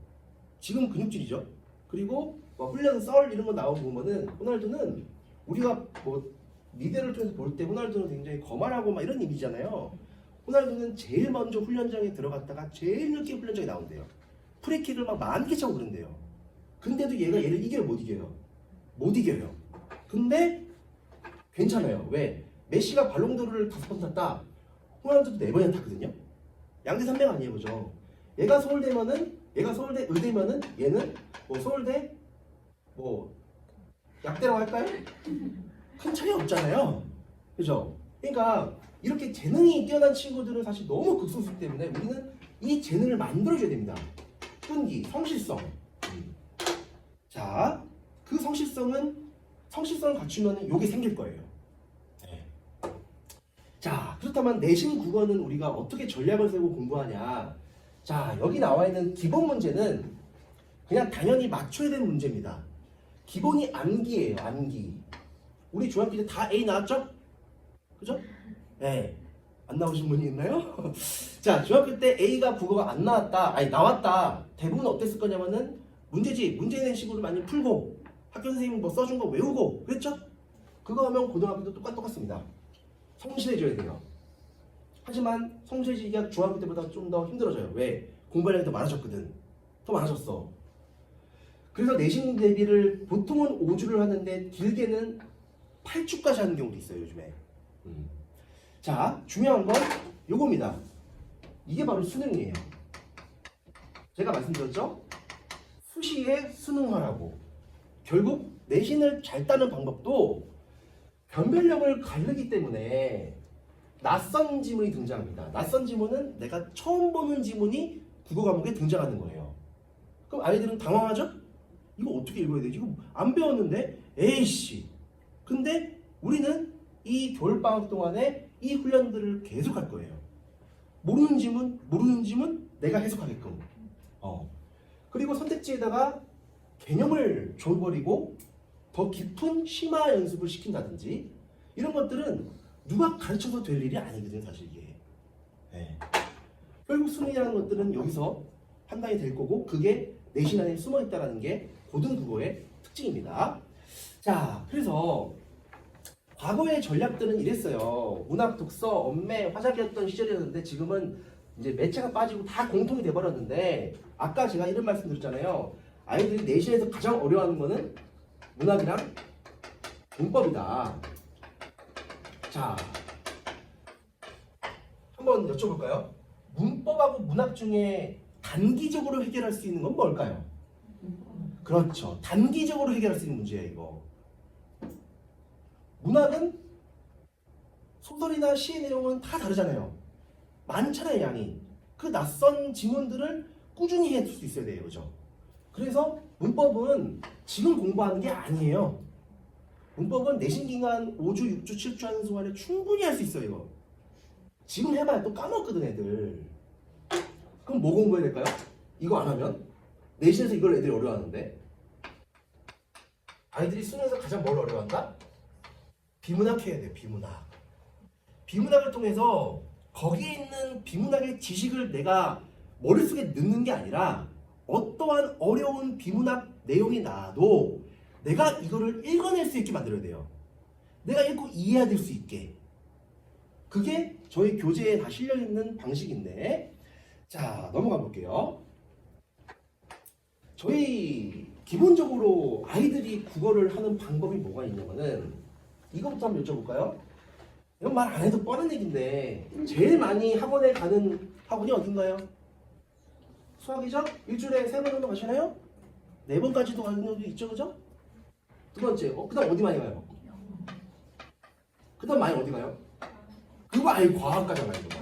지금 근육질이죠. 그리고 뭐 훈련 썰 이런 거 나오고 보면은 호날두는 우리가 뭐 미대를 통해서 볼 때 호날두는 굉장히 거만하고 막 이런 이미지잖아요. 호날두는 제일 먼저 훈련장에 들어갔다가 제일 늦게 훈련장에 나온대요. 프리킥을 막 10,000개 차고 그런대요. 근데도 얘를 이겨요, 못 이겨요? 못 이겨요. 근데 괜찮아요. 왜? 메시가 발롱도르를 5번 탔다. 호날두도 4번이나 탔거든요. 양대 산맥 아니에요, 그죠? 얘가 서울대 의대면은 얘는 뭐 서울대 뭐 약대라고 할까요? 큰 차이 없잖아요. 그죠? 그러니까 이렇게 재능이 뛰어난 친구들은 사실 너무 극소수 때문에 우리는 이 재능을 만들어줘야 됩니다. 끈기, 성실성. 자, 그 성실성을 갖추면 요게 생길 거예요. 네. 자, 그렇다면 내신 국어는 우리가 어떻게 전략을 세우고 공부하냐? 자, 여기 나와 있는 기본 문제는 그냥 당연히 맞춰야 되는 문제입니다. 기본이 암기예요, 암기. 우리 중학교 때 다 A 나왔죠? 그죠? 네. 안 나오신 분이 있나요? 자, 중학교 때 A가 국어가 안 나왔다, 아니 나왔다. 대부분 어땠을 거냐면은 문제 낸 식으로 많이 풀고 학교 선생님 뭐 써준 거 외우고 그랬죠? 그거 하면 고등학교도 똑같습니다. 성실해져야 돼요. 하지만 성실해지기가 중학교 때보다 좀 더 힘들어져요. 왜? 공부량이 더 많아졌거든. 더 많아졌어. 그래서 내신 대비를 보통은 5주를 하는데 길게는 8주까지 하는 경우도 있어요, 요즘에. 자, 중요한 건 요겁니다. 이게 바로 수능이에요. 제가 말씀드렸죠? 수시에 수능화라고. 결국 내신을 잘 따는 방법도 변별력을 가르기 때문에 낯선 지문이 등장합니다. 낯선 지문은 내가 처음 보는 지문이 국어 과목에 등장하는 거예요. 그럼 아이들은 당황하죠? 이거 어떻게 읽어야 되지? 이거 안 배웠는데? 에이씨. 근데 우리는 이 겨울방학 동안에 이 훈련들을 계속 할 거예요. 모르는 지문 내가 해석하게끔. 그리고 선택지에다가 개념을 줘버리고 더 깊은 심화 연습을 시킨다든지 이런 것들은 누가 가르쳐도 될 일이 아니거든요, 사실 이게. 네. 결국 수능이라는 것들은 여기서 판단이 될 거고 그게 내신 안에 숨어 있다는 게 고등국어의 특징입니다. 자, 그래서 과거의 전략들은 이랬어요. 문학, 독서, 엄매, 화작이었던 시절이었는데 지금은 이제 매체가 빠지고 다 공통이 돼버렸는데 아까 제가 이런 말씀 드렸잖아요. 아이들이 내신에서 가장 어려워하는 거는 문학이랑 문법이다. 자, 한번 여쭤볼까요? 문법하고 문학 중에 단기적으로 해결할 수 있는 건 뭘까요? 그렇죠. 단기적으로 해결할 수 있는 문제예요, 이거. 문학은 소설이나 시의 내용은 다 다르잖아요. 많잖아요, 양이. 그 낯선 지문들을 꾸준히 해줄 수 있어야 돼요, 그죠? 그래서 문법은 지금 공부하는 게 아니에요. 문법은 내신 기간 5주, 6주, 7주 하는 동안에 충분히 할 수 있어요. 이거. 지금 해봐야 또 까먹거든 애들. 그럼 뭐 공부해야 될까요? 이거 안 하면? 내신에서 이걸 애들이 어려워하는데. 아이들이 수능에서 가장 뭘 어려워한다? 비문학 해야 돼요. 비문학. 비문학을 통해서 거기에 있는 비문학의 지식을 내가 머릿속에 넣는 게 아니라 어떠한 어려운 비문학 내용이 나와도 내가 이거를 읽어낼 수 있게 만들어야 돼요. 내가 읽고 이해해야 될 수 있게. 그게 저희 교재에 다 실려있는 방식인데, 자, 넘어가 볼게요. 저희 기본적으로 아이들이 국어를 하는 방법이 뭐가 있냐면은 이거부터 한번 여쭤볼까요? 이건 말 안 해도 뻔한 얘기인데 제일 많이 학원에 가는 학원이 어딘가요? 수학이죠? 일주일에 3번 정도 가시나요? 4번까지도 가는 경우도 있죠, 그죠? 두 번째, 그 다음 어디 많이 가요? 그 다음 많이 어디 가요? 그거 아예 과학과잖아요, 이거.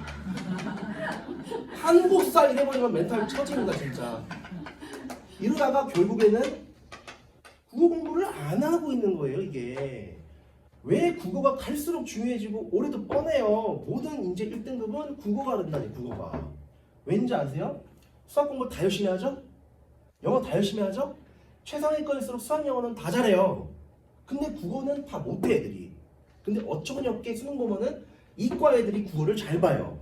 한국사 이래버리면 멘탈 처집니다, 진짜. 이러다가 결국에는 국어 공부를 안 하고 있는 거예요, 이게. 왜 국어가 갈수록 중요해지고 올해도 뻔해요. 모든 인재 1등급은 국어가 된다니, 국어가. 왠지 아세요? 수학 공부 다 열심히 하죠? 영어 다 열심히 하죠? 최상위권일수록 수학 영어는 다 잘해요. 근데 국어는 다 못해 애들이. 근데 어처구니없게 수능 보면은 이과 애들이 국어를 잘 봐요.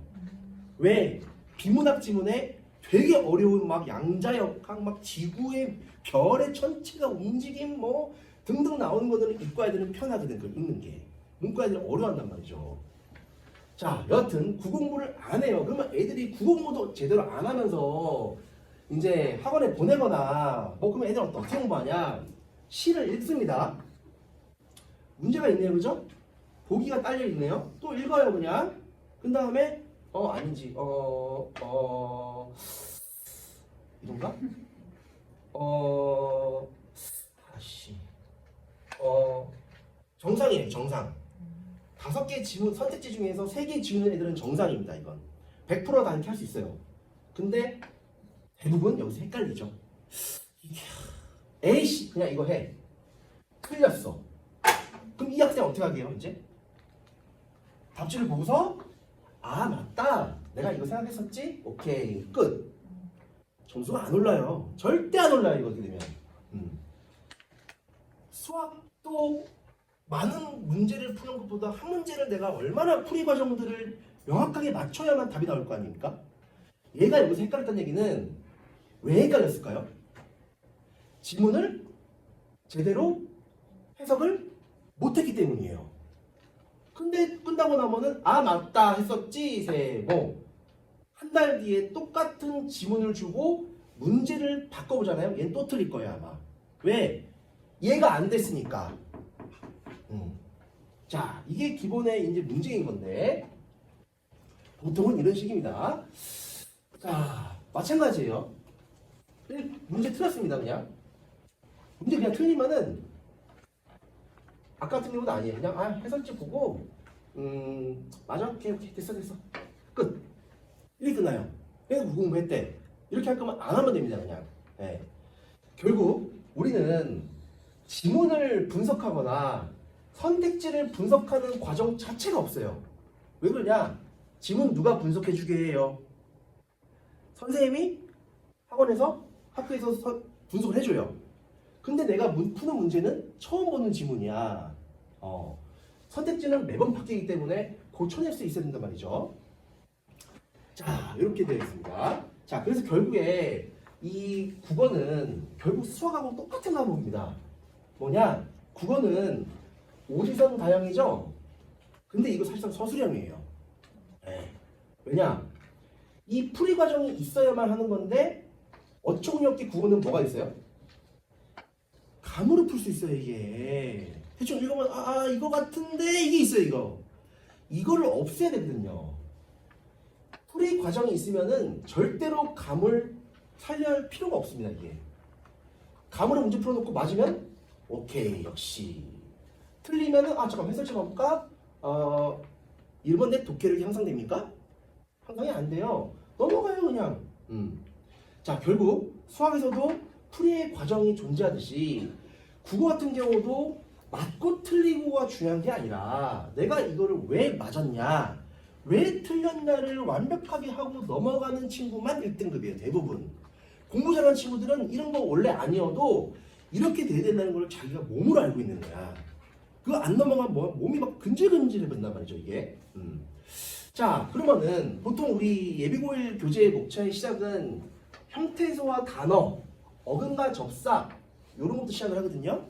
왜? 비문학 지문에 되게 어려운 막 양자역학, 막 지구의 별의 천체가 움직임 뭐 등등 나오는 거는 이과 애들은 편하거든, 그걸 읽는 게. 문과 애들은 어려워한단 말이죠. 자, 여하튼 국어공부를 안 해요. 그러면 애들이 국어공부도 제대로 안 하면서 이제 학원에 보내거나 뭐 그러면 애들은 어떻게 공부하냐? 시를 읽습니다. 문제가 있네요, 그죠? 보기가 딸려 있네요. 또 읽어요, 그냥. 그 다음에 아니지. 이건가? 정상이에요, 정상. 5개 지문, 선택지 중에서 3개 지우는 애들은 정상입니다, 이건. 100%다 이렇게 할 수 있어요. 근데 대부분 여기서 헷갈리죠. 에이씨, 그냥 이거 해. 틀렸어. 그럼 이 학생 어떻게 하게요, 이제? 답지를 보고서 아, 맞다. 내가 이거 생각했었지? 오케이, 끝. 점수가 안 올라요. 절대 안 올라요, 이거 어떻게 되면. 수학도 많은 문제를 푸는 것보다 한 문제를 내가 얼마나 풀이 과정들을 명확하게 맞춰야만 답이 나올 거 아닙니까? 얘가 여기서 헷갈렸다는 얘기는 왜 헷갈렸을까요? 지문을 제대로 해석을 못했기 때문이에요. 근데 끝나고 나면은 아, 맞다 했었지, 세모. 한 달 뒤에 똑같은 지문을 주고 문제를 바꿔보잖아요. 얘는 또 틀릴 거예요, 아마. 왜? 얘가 안 됐으니까. 자, 이게 기본의 이제 문제인 건데 보통은 이런 식입니다. 자, 마찬가지예요. 문제 틀렸습니다, 그냥. 문제 그냥 틀리면은 아까 같은 경우는 아니에요. 그냥 해설지 보고 맞아, 오케이, 됐어, 끝. 이게 끝나요. 그래서 무공부했대. 이렇게 할 거면 안 하면 됩니다, 그냥. 네. 결국 우리는 지문을 분석하거나 선택지를 분석하는 과정 자체가 없어요. 왜 그러냐? 지문 누가 분석해 주게 해요? 선생님이 학원에서 학교에서 분석을 해줘요. 근데 내가 푸는 문제는 처음 보는 지문이야. 선택지는 매번 바뀌기 때문에 고쳐낼 수 있어야 된단 말이죠. 자, 이렇게 되어 있습니다. 자, 그래서 결국에 이 국어는 결국 수학하고 똑같은 과목입니다. 뭐냐? 국어는 오지선 다형이죠? 근데 이거 사실상 서술형이에요. 네. 왜냐? 이 풀이 과정이 있어야만 하는 건데 어처구니없게 국어는 뭐가 있어요? 감으로 풀 수 있어요, 이게. 대충 읽으면 이거 같은데 이게 있어요, 이거. 이거를 없애야 되거든요. 풀이 과정이 있으면은 절대로 감을 살릴 필요가 없습니다, 이게. 감으로 문제 풀어놓고 맞으면 오케이, 역시. 틀리면은 잠깐 해설 좀 해볼까? 1번 내 독해력이 향상됩니까? 향상이 안 돼요. 넘어가요, 그냥. 자, 결국 수학에서도 풀이의 과정이 존재하듯이 국어 같은 경우도 맞고 틀리고가 중요한 게 아니라 내가 이거를 왜 맞았냐, 왜 틀렸냐를 완벽하게 하고 넘어가는 친구만 1등급이에요. 대부분. 공부 잘하는 친구들은 이런 거 원래 아니어도 이렇게 돼야 된다는 걸 자기가 몸으로 알고 있는 거야. 그거 안 넘어가면 몸이 막 근질근질해 본단 말이죠, 이게. 자, 그러면은 보통 우리 예비고일 교재 목차의 시작은 형태소와 단어, 어근과 접사 이런 것부터 시작을 하거든요.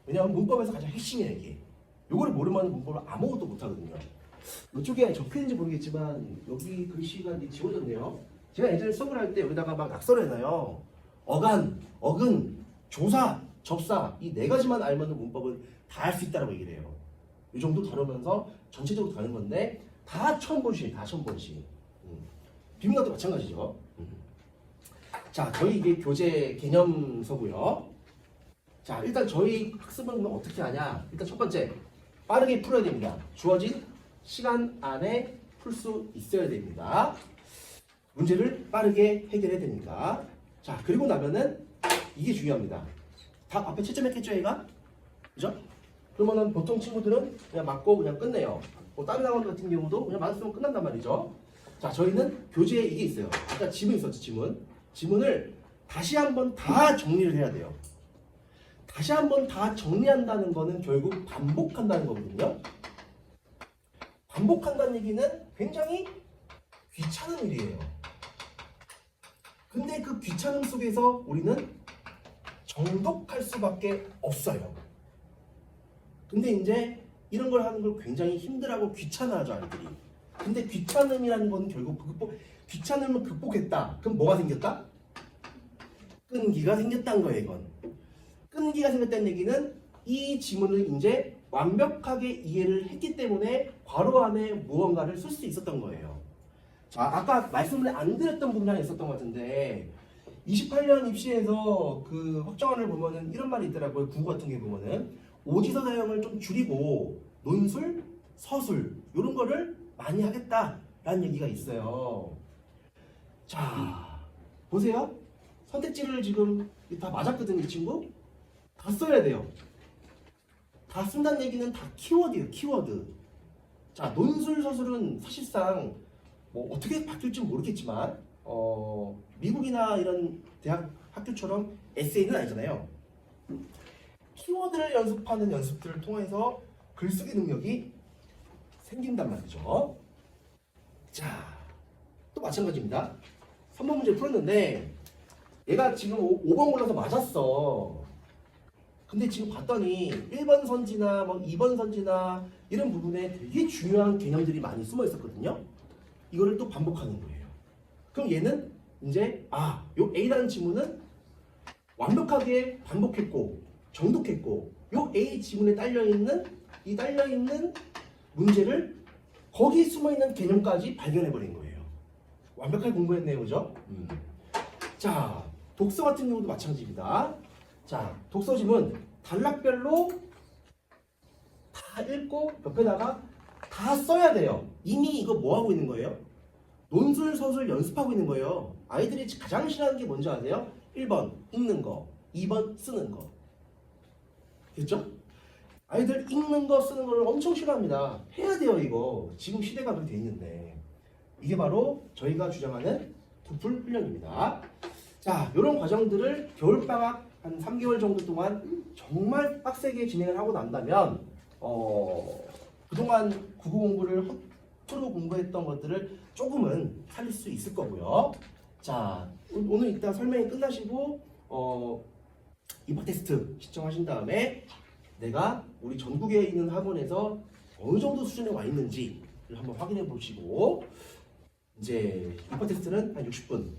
왜냐하면 문법에서 가장 핵심이에요, 이게. 요거를 모르면 문법을 아무것도 못 하거든요. 이쪽에 적혀 있는지 모르겠지만 여기 글씨가 이제 지워졌네요. 제가 예전에 수업을 할 때 여기다가 막 낙서를 해놔요. 어간, 어근, 조사, 접사 이 네 가지만 알면 문법은 다 할 수 있다고 얘기를 해요. 이 정도 다루면서 전체적으로 다는 건데 다 처음 보시, 다 처음 보시. 비문학도 마찬가지죠. 자, 저희 이게 교재 개념서고요. 자, 일단 저희 학습은 어떻게 하냐? 일단 첫 번째, 빠르게 풀어야 됩니다. 주어진 시간 안에 풀 수 있어야 됩니다. 문제를 빠르게 해결해야 됩니다. 자, 그리고 나면은 이게 중요합니다. 다 앞에 채점했겠죠, 얘가? 그죠? 그러면은 보통 친구들은 그냥 맞고 그냥 끝내요. 뭐 다른 학원 같은 경우도 그냥 맞았으면 끝난단 말이죠. 자, 저희는 교재에 이게 있어요. 아까 지문 있었죠, 지문. 지문을 다시 한번 다 정리를 해야 돼요. 다시 한번 다 정리한다는 거는 결국 반복한다는 거거든요. 반복한다는 얘기는 굉장히 귀찮은 일이에요. 근데 그 귀찮음 속에서 우리는 정독할 수밖에 없어요. 근데 이제 이런 걸 하는 걸 굉장히 힘들어하고 귀찮아하죠, 아이들이. 근데 귀찮음이라는 건 결국 귀찮음을 극복했다. 그럼 뭐가 생겼다? 끈기가 생겼다는 거예요, 이건. 끈기가 생겼다는 얘기는 이 지문을 이제 완벽하게 이해를 했기 때문에 괄호 안에 무언가를 쓸 수 있었던 거예요. 자, 아까 말씀을 안 드렸던 부분이 하나 있었던 것 같은데 28년 입시에서 그 확정안을 보면은 이런 말이 있더라고요. 국어 같은 게 보면은 오지서 사용을 좀 줄이고 논술, 서술 이런 거를 많이 하겠다라는 얘기가 있어요. 자, 보세요. 선택지를 지금 다 맞았거든요, 이 친구. 다 써야 돼요. 다 쓴다는 얘기는 다 키워드예요, 키워드. 자, 논술, 서술은 사실상 뭐 어떻게 바뀔지 모르겠지만 미국이나 이런 대학 학교처럼 에세이는 아니잖아요. 키워드를 연습하는 연습들을 통해서 글쓰기 능력이 생긴단 말이죠. 자, 또 마찬가지입니다. 3번 문제 풀었는데 얘가 지금 5번 골라서 맞았어. 근데 지금 봤더니 1번 선지나 뭐 2번 선지나 이런 부분에 되게 중요한 개념들이 많이 숨어 있었거든요. 이거를 또 반복하는 거예요. 그럼 얘는 이제 요 A라는 지문은 완벽하게 반복했고 정독했고 요 A 지문에 딸려있는 문제를 거기 숨어있는 개념까지 발견해버린 거예요. 완벽하게 공부했네요, 그죠? 자, 독서 같은 경우도 마찬가지입니다. 자, 독서 지문 단락별로 다 읽고 옆에다가 다 써야 돼요. 이미 이거 뭐 하고 있는 거예요? 논술, 서술 연습하고 있는 거예요. 아이들이 가장 싫어하는 게 뭔지 아세요? 1번 읽는 거, 2번 쓰는 거. 됐죠? 아이들 읽는 거, 쓰는 거를 엄청 싫어합니다. 해야 돼요, 이거. 지금 시대가 그렇게 돼 있는데. 이게 바로 저희가 주장하는 도플 훈련입니다. 자, 이런 과정들을 겨울방학 한 3개월 정도 동안 정말 빡세게 진행을 하고 난다면 그동안 국어 공부를 허투루 공부했던 것들을 조금은 살릴 수 있을 거고요. 자, 오늘 이따 설명이 끝나시고 입학 테스트 신청하신 다음에 내가 우리 전국에 있는 학원에서 어느 정도 수준에 와 있는지를 한번 확인해 보시고 이제 입학 테스트는 한 60분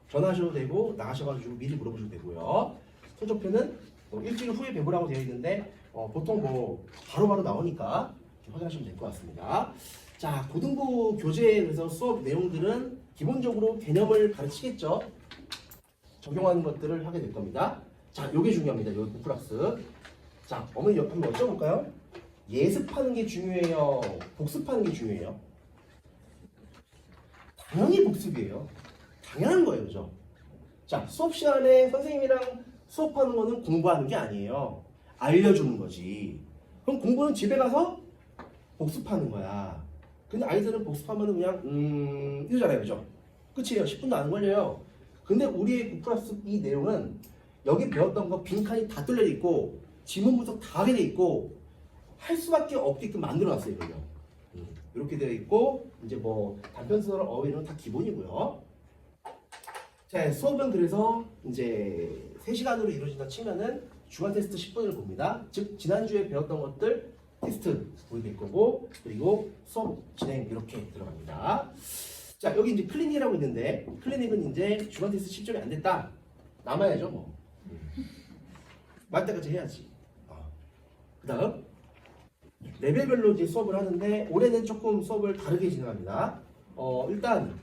전화하셔도 되고 나가셔가지고 미리 물어보셔도 되고요. 성적표는 일주일 후에 배부라고 되어 있는데 보통 뭐 바로바로 나오니까 확인하시면 될 것 같습니다. 자, 고등부 교재에서 수업 내용들은 기본적으로 개념을 가르치겠죠. 적용하는 것들을 하게 될 겁니다. 자, 요게 중요합니다. 요 도플학습. 자, 어머니 한번 여쭤볼까요? 예습하는 게 중요해요? 복습하는 게 중요해요? 당연히 복습이에요. 당연한 거예요, 그죠? 자, 수업 시간에 선생님이랑 수업하는 거는 공부하는 게 아니에요. 알려주는 거지. 그럼 공부는 집에 가서 복습하는 거야. 근데 아이들은 복습하면 그냥 이러잖아요. 그죠? 끝이에요. 10분도 안 걸려요. 근데 우리의 9+2 내용은 여기 배웠던 거 빈칸이 다 뚫려 있고 지문 분석 다 하게 돼 있고 할 수밖에 없게끔 만들어 놨어요. 이걸요. 이렇게 되어 있고 이제 뭐 단편수나 어휘는 다 기본이고요. 자, 수업은 그래서 이제 3시간으로 이루어진다 치면은 주간 테스트 10분을 봅니다. 즉 지난주에 배웠던 것들 테스트 보게 될 거고 그리고 수업 진행 이렇게 들어갑니다. 자, 여기 이제 클리닉이라고 있는데 클리닉은 이제 주간 테스트 10점이 안 됐다. 남아야죠 뭐. 말 때까지 해야지. 그 다음 레벨별로 이제 수업을 하는데 올해는 조금 수업을 다르게 진행합니다. 일단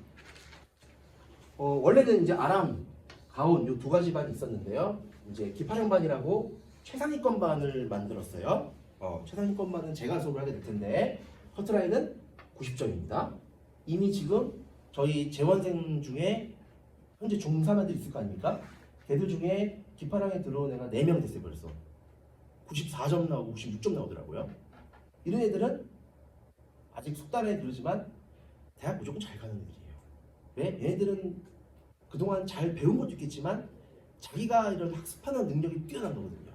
원래는 이제 아람, 가온 이 두 가지 반이 있었는데요. 이제 기파령반이라고 최상위권 반을 만들었어요. 최상위권 반은 제가 수업을 하게 될 텐데 커트라인은 90점입니다. 이미 지금 저희 재원생 중에 현재 중3애들 있을 거 아닙니까? 걔들 중에 기파랑에 들어온 애가 4명 됐어요 벌써. 94점 나오고 96점 나오더라고요. 이런 애들은 아직 속단에 들지만 대학 무조건 잘 가는 애들이에요. 왜? 얘네들은 그동안 잘 배운 것도 있겠지만 자기가 이런 학습하는 능력이 뛰어난 거거든요.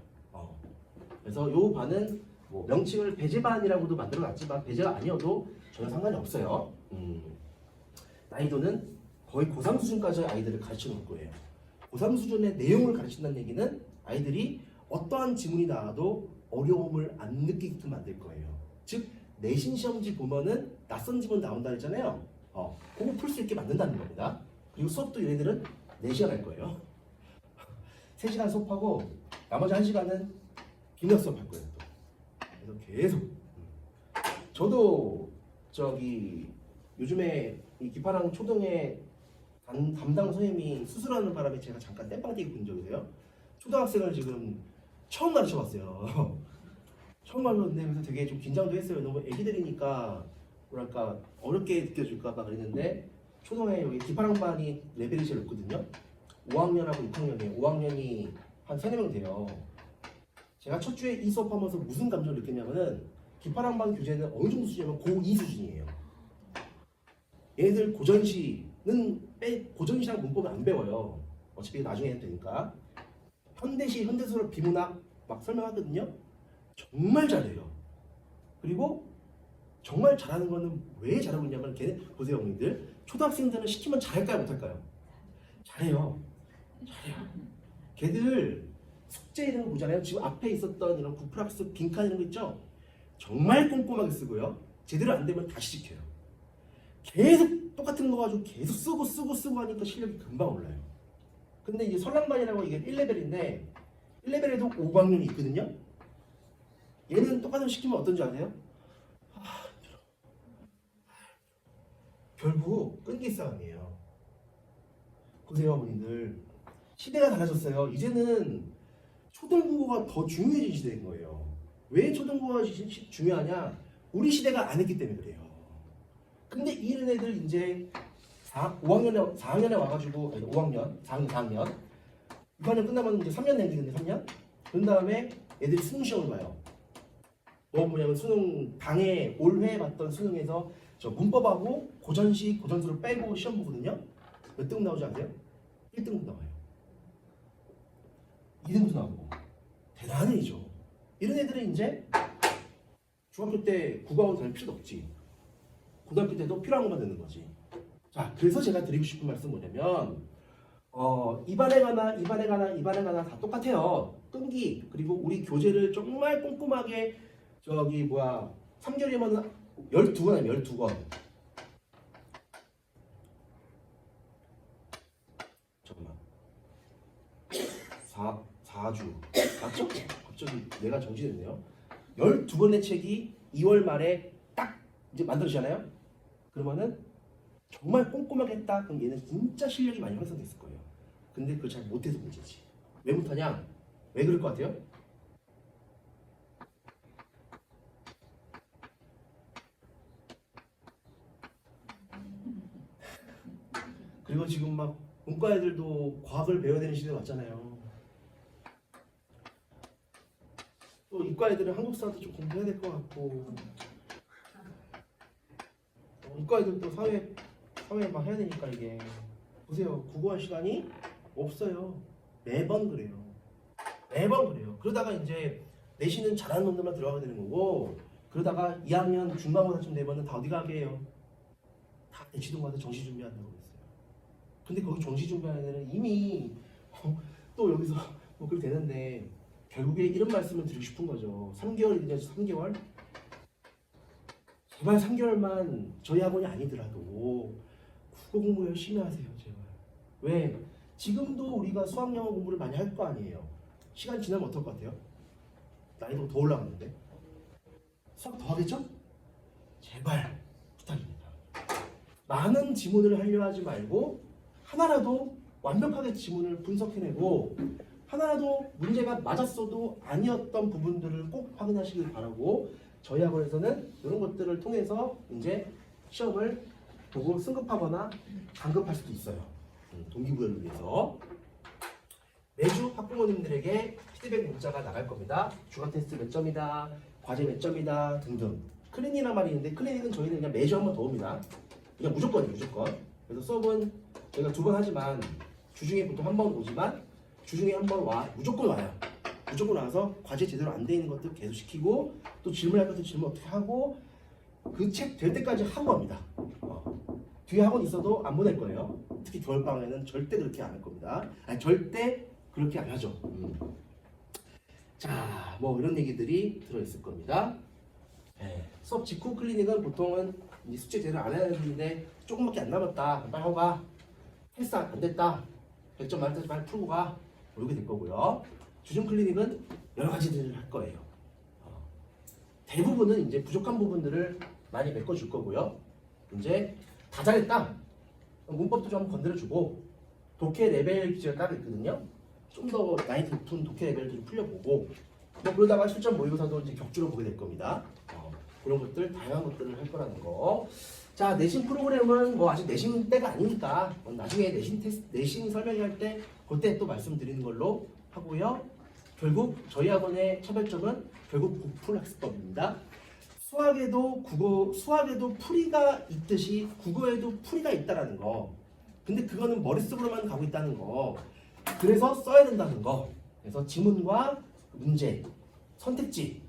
그래서 이 반은 뭐 명칭을 배제반이라고도 만들어놨지만 배제가 아니어도 전혀 상관이 없어요. 난이도는 거의 고3 수준까지 아이들을 가르쳐 놓을 거예요. 고3 수준의 내용을 가르친다는 얘기는 아이들이 어떠한 지문이 나와도 어려움을 안 느끼게끔 만들 거예요. 즉 내신 시험지 보면은 낯선 지문 나온다 했잖아요. 그거 풀 수 있게 만든다는 겁니다. 그리고 수업도 얘네들은 4시간 할 거예요. 3시간 수업하고 나머지 1시간은 기능 수업할 거예요. 또. 그래서 계속. 저도 요즘에 이 기파랑 초등의 담당 선생님이 수술하는 바람에 제가 잠깐 땜빵 뛰고 본 적이 있어요. 초등학생을 지금 처음 가르쳐봤어요. 처음 가르쳤는데 그래서 되게 좀 긴장도 했어요. 너무 애기들이니까 뭐랄까 어렵게 느껴질까봐 그랬는데 초등에 여기 기파랑반이 레벨이 제일 높거든요. 5학년하고 6학년이에요. 5학년이 한 3, 4명 돼요. 제가 첫 주에 이 수업하면서 무슨 감정을 느꼈냐면은 기파랑반 교재는 어느 정도 수준이냐면 고2 수준이에요. 얘네들 고전시랑 문법을 안 배워요. 어차피 나중에 해도 되니까. 현대시, 현대소설, 비문학 막 설명하거든요. 정말 잘해요. 그리고 정말 잘하는 거는 왜 잘하고 있냐면 걔네 보세요 어머니들. 초등학생들은 시키면 잘할까요 못할까요? 잘해요. 잘해요. 걔들 숙제 이런 거 보잖아요. 지금 앞에 있었던 이런 구플락스 빈칸 이런 거 있죠? 정말 꼼꼼하게 쓰고요. 제대로 안 되면 다시 시켜요. 계속 똑같은 거 가지고 계속 쓰고 하니까 실력이 금방 올라요. 근데 이제 설랑반이라고 이게 1레벨인데 1레벨에도 5학년이 있거든요. 얘는 똑같은 거 시키면 어떤지 아세요? 결국 끈기 싸움이에요. 보세요 어머니들. 시대가 달라졌어요. 이제는 초등국어가 더 중요해진 시대인 거예요. 왜 초등국어가 중요하냐? 우리 시대가 안 했기 때문에 그래요. 근데 이런 애들 이제 4학년에 와가지고 5학년, 4학년 6학년 끝나면 이제 3년 내기는데 3년? 그런 다음에 애들이 수능 시험을 봐요. 뭐냐면 수능 당해 올해 봤던 수능에서 저 문법하고 고전식, 고전수를 빼고 시험 보거든요. 몇 등급 나오지 아세요? 1등급 나와요. 2등급도 나오고. 대단한 애죠. 이런 애들은 이제 중학교 때 국어학원 다닐 필요도 없지. 고등학교 때도 필요한 것만 듣는 거지. 자, 그래서 제가 드리고 싶은 말씀은 뭐냐면 이반에 가나 다 똑같아요. 끈기 그리고 우리 교재를 정말 꼼꼼하게 3개월이면 12권 아니면 12권. 잠깐만. 4주. 맞죠? 갑자기 내가 정지됐네요. 12권의 책이 2월 말에 딱 이제 만들어지잖아요. 그러면은 정말 꼼꼼하게 했다. 그럼 얘는 진짜 실력이 많이 형성됐을 거예요. 근데 그걸 잘 못해서 문제지. 왜 못하냐? 왜 그럴 것 같아요? 그리고 지금 막 문과 애들도 과학을 배워야 되는 시대가 왔잖아요. 이과 애들은 한국사도 좀 공부해야 될 것 같고 이과 애들도 사회 막 해야 되니까 이게 보세요. 국어할 시간이 없어요. 매번 그래요. 매번 그래요. 그러다가 이제 내신은 잘하는 놈들만 들어가게 되는 거고 그러다가 2학년 중간고사쯤 되면은 다 어디 가게 해요? 다 대치동 가서 정시 준비한다고 했어요. 근데 거기 정시 준비하는 애는 이미 또 여기서 뭐 그렇게 되는데 결국에 이런 말씀을 드리고 싶은 거죠. 3개월이 되죠. 3개월? 제발 3개월만 저희 학원이 아니더라도 국어 공부 열심히 하세요. 제발. 왜? 지금도 우리가 수학 영어 공부를 많이 할 거 아니에요. 시간 지나면 어떨 것 같아요? 난이도가 더 올라가는데 수학 더 하겠죠? 제발 부탁입니다. 많은 지문을 하려 하지 말고 하나라도 완벽하게 지문을 분석해내고 하나라도 문제가 맞았어도 아니었던 부분들을 꼭 확인하시길 바라고 저희 학원에서는 이런 것들을 통해서 이제 시험을 보고 승급하거나 강급할 수도 있어요. 동기부여를 위해서 매주 학부모님들에게 피드백 문자가 나갈 겁니다. 주간 테스트 몇 점이다, 과제 몇 점이다 등등. 클리닉이란 말이 있는데 클리닉은 저희는 그냥 매주 한 번 더 옵니다. 그냥 무조건이에요, 무조건. 그래서 수업은 저희가 2번 하지만 주중에 보통 한 번 오지만 주중에 한 번 와, 무조건 와요. 무조건 와서 과제 제대로 안 돼 있는 것들 계속 시키고 또 질문할 것도 질문 어떻게 하고 그 책 될 때까지 하고 합니다. 뒤에 학원 있어도 안 보낼 거예요. 특히 겨울방학에는 절대 그렇게 안 할 겁니다. 아니 절대 그렇게 안 하죠. 자, 뭐 이런 얘기들이 들어있을 겁니다. 수업 직후 클리닉은 보통은 이제 숙제 제대로 안 해야 되는데 조금밖에 안 남았다. 빨리 하고 가. 패스 안 됐다. 100점 맞을 때까지 빨리 풀고 가. 뭐 이렇게 될 거고요. 주중 클리닉은 여러 가지들을 할 거예요. 대부분은 이제 부족한 부분들을 많이 메꿔줄 거고요. 이제 다 잘했다. 문법도 좀 건드려주고 독해 레벨 기준에 따로 있거든요. 좀 더 난이도 높은 독해 레벨을 좀 풀려보고 뭐 그러다가 실전 모의고사도 이제 격주로 보게 될 겁니다. 그런 것들 다양한 것들을 할 거라는 거. 자, 내신 프로그램은 뭐 아직 내신 때가 아니니까 나중에 내신 설명할 때 그때 또 말씀드리는 걸로 하고요. 결국 저희 학원의 차별점은 결국 국풀 학습법입니다. 수학에도 풀이가 있듯이 국어에도 풀이가 있다라는 거. 근데 그거는 머릿속으로만 가고 있다는 거. 그래서 써야 된다는 거. 그래서 지문과 문제, 선택지,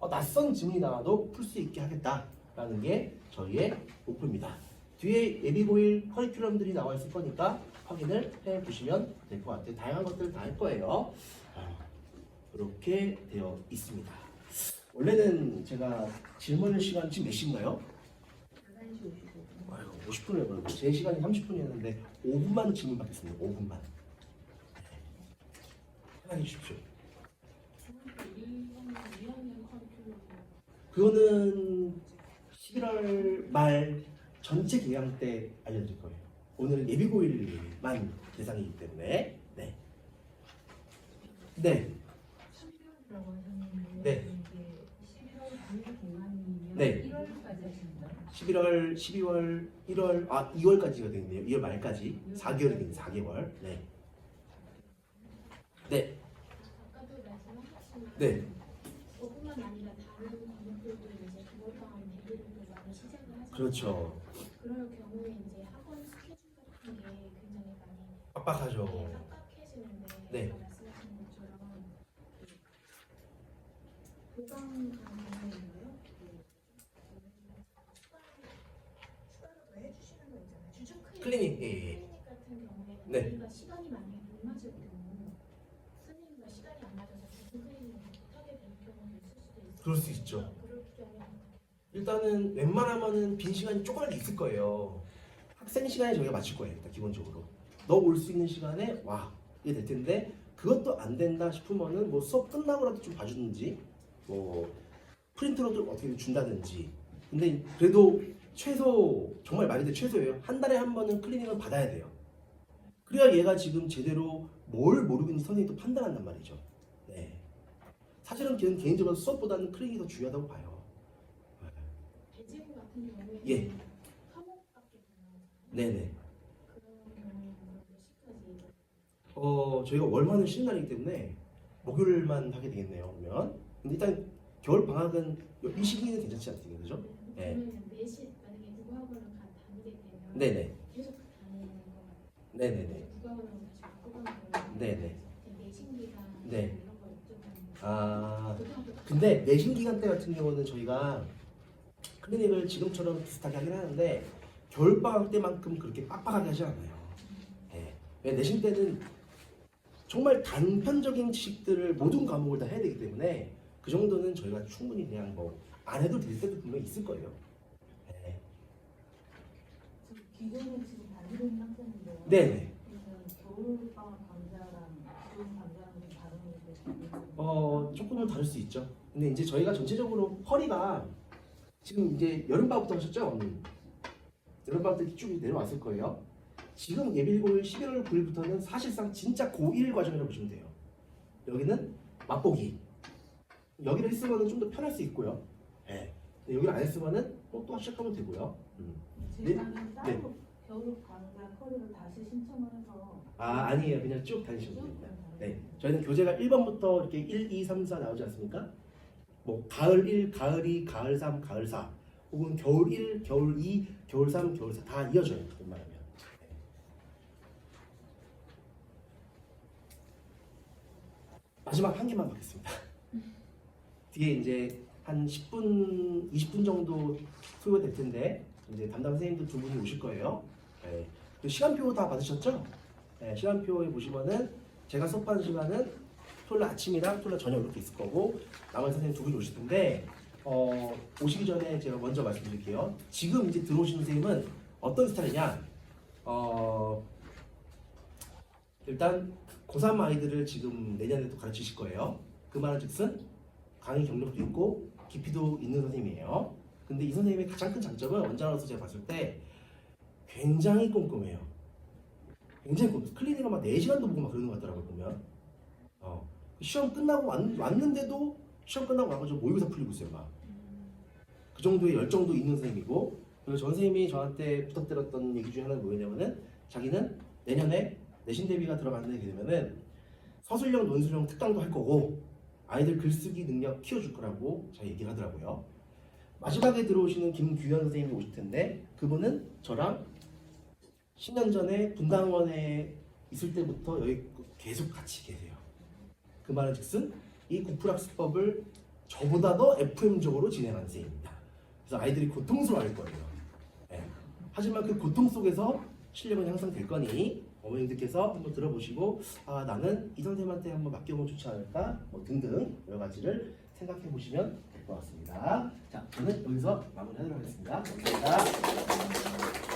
낯선 지문이 나와도 풀 수 있게 하겠다라는 게 저희의 목표입니다. 뒤에 예비고일 커리큘럼들이 나와 있을 거니까 확인을 해보시면 될 것 같아요. 다양한 것들 다 할 거예요. 이렇게 되어 있습니다. 원래는 제가 질문 시간 지금 몇 시인가요? 50분을 걸고 제 시간이 30분이었는데 5분만 질문 받겠습니다. 5분만. 편하게 주십시오. 그거는 11월 말 전체 개강 때 알려드릴 거예요. 오늘은 예비고일만 대상이기 때문에. 네. 네. 네. 11월 네. 1월까지 하시나요? 11월, 12월, 1월, 2월까지가 되겠네요. 2월 말까지. 4개월이 되겠네요. 4개월. 네. 네. 아까도 말씀하셨지만 네. 저뿐만 아니라 다른 과목들도 이제 겨울방학 대비를 또 많이 시작을 하잖아요. 그렇죠. 그럴 경우에 이제 학원 스케줄 같은 게 굉장히 많이 빡빡하죠. 빡빡해지는데 네. 아까 말씀하신 것처럼 보강 가는 경우인가요? 추가로 더 해주시는 거 있잖아요. 주중 클리닉, 클리닉 같은 경우에 네. 우리가 시간이 만약에 못 맞을 경우 선생님과 시간이 안 맞아서 주중 클리닉을 못하게 될 경우도 있을 수도 있어요. 그럴 수 있죠. 그럴 경우에 일단은 웬만하면은 빈 시간이 조금은 있을 거예요. 학생 시간에 저희가 맞출 거예요. 일단 기본적으로. 너 올 수 있는 시간에 와. 이게 될 텐데 그것도 안 된다 싶으면은 뭐 수업 끝나고라도 좀 봐주든지 뭐 프린트로도 어떻게 준다든지. 근데 그래도 최소 정말 말 그대로 최소예요. 한 달에 한 번은 클리닉을 받아야 돼요. 그래야 얘가 지금 제대로 뭘 모르고 있는지 선생님이 또 판단한단 말이죠. 네. 사실은 저는 개인적으로 수업보다는 클리닉이 더 중요하다고 봐요. 대지고 같은 경우에 예. 화목밖에 안 나오잖아요. 네네. 그런 경우에는 몇 시까지 저희가 월화는 쉬는 날이기 때문에 목요일만 하게 되겠네요. 그러면 근데 일단 겨울 방학은 이 시기는 괜찮지 않습니까, 그죠? 네. 그러면 내신 만약에 국어학원을 다니게 되면 네네. 계속 다니는 거 같아요. 네네네. 국어학원을 다시 바꾸거나 네네. 내신 기간 네. 이런 거 여쭤보는 아 고등학교 근데 내신 기간 때 같은 경우는 저희가 클리닉을 지금처럼 비슷하게 하긴 하는데 겨울 방학 때만큼 그렇게 빡빡하게 하지 않아요. 예. 왜 내신 때는 정말 단편적인 지식들을 모든 과목을 다 해야 되기 때문에 그 정도는 저희가 충분히 그냥 뭐 안 해도 될 때도 분명히 있을 거예요. 예. 저 기존에 지금 다니고 있는 학생인데요. 네네. 그러면 겨울방학 강좌랑 기존 강좌랑 좀 다른 게 조금은 다를 수 있죠. 근데 이제 저희가 전체적으로 허리가 지금 이제 여름방학부터 하셨죠? 여름방학 때 쭉 내려왔을 거예요. 지금 예비고 11월 9일부터는 사실상 진짜 고1 과정이라고 보시면 돼요. 여기는 맛보기. 여기를 했으면 좀 더 편할 수 있고요. 네. 여기를 안 했으면 또 시작하면 되고요. 제가는 따로 겨울 강좌 커리를 다시 신청을 해서 아니에요. 그냥 쭉 다니시면 쭉 됩니다. 다니는 네. 저희는 교재가 1번부터 이렇게 1, 2, 3, 4 나오지 않습니까? 뭐 가을 1, 가을 2, 가을 3, 가을 4 혹은 겨울 1, 겨울 2, 겨울 3, 겨울 4 다 이어져요. 웬만하면. 네. 마지막 한 개만 받겠습니다. 뒤에 이제 한 10분, 20분 정도 소요가 될 텐데 이제 담당 선생님들 두 분이 오실 거예요. 네. 또 시간표 다 받으셨죠? 네, 시간표에 보시면은 제가 수업하는 시간은 토요일 아침이랑 토요일 저녁 이렇게 있을 거고 나머지 선생님 두 분이 오실 텐데 오시기 전에 제가 먼저 말씀드릴게요. 지금 이제 들어오신 선생님은 어떤 스타일이냐? 일단 고3 아이들을 지금 내년에도 가르치실 거예요. 그 말은 즉슨 강의 경력도 있고 깊이도 있는 선생님이에요. 근데 이 선생님의 가장 큰 장점은 원장으로서 제가 봤을 때 굉장히 꼼꼼해요. 굉장히 꼼꼼해요. 클리닉을 막 4시간도 보고 막 그러는 것 같더라고요, 보면. 시험 끝나고 왔는데도 시험 끝나고 와가지고 모의고사 풀리고 있어요, 막. 그 정도의 열정도 있는 선생님이고, 그리고 전 선생님이 저한테 부탁드렸던 얘기 중에 하나는 뭐냐면은 자기는 내년에 내신 대비가 들어가게 되면은 서술형, 논술형 특강도 할 거고 아이들 글쓰기 능력 키워줄 거라고 잘 얘기를 하더라고요. 마지막에 들어오시는 김규현 선생님이 오실 텐데 그분은 저랑 10년 전에 분당원에 있을 때부터 여기 계속 같이 계세요. 그 말은 즉슨 이 국풀학습법을 저보다 더 FM적으로 진행하는 선생님입니다. 그래서 아이들이 고통스러워할 거예요. 네. 하지만 그 고통 속에서 실력은 향상될 거니 어머님들께서 한번 들어보시고 나는 이 선생님한테 한번 맡겨보면 좋지 않을까 뭐 등등 여러 가지를 생각해 보시면 될 것 같습니다. 자, 저는 여기서 마무리하도록 하겠습니다. 감사합니다.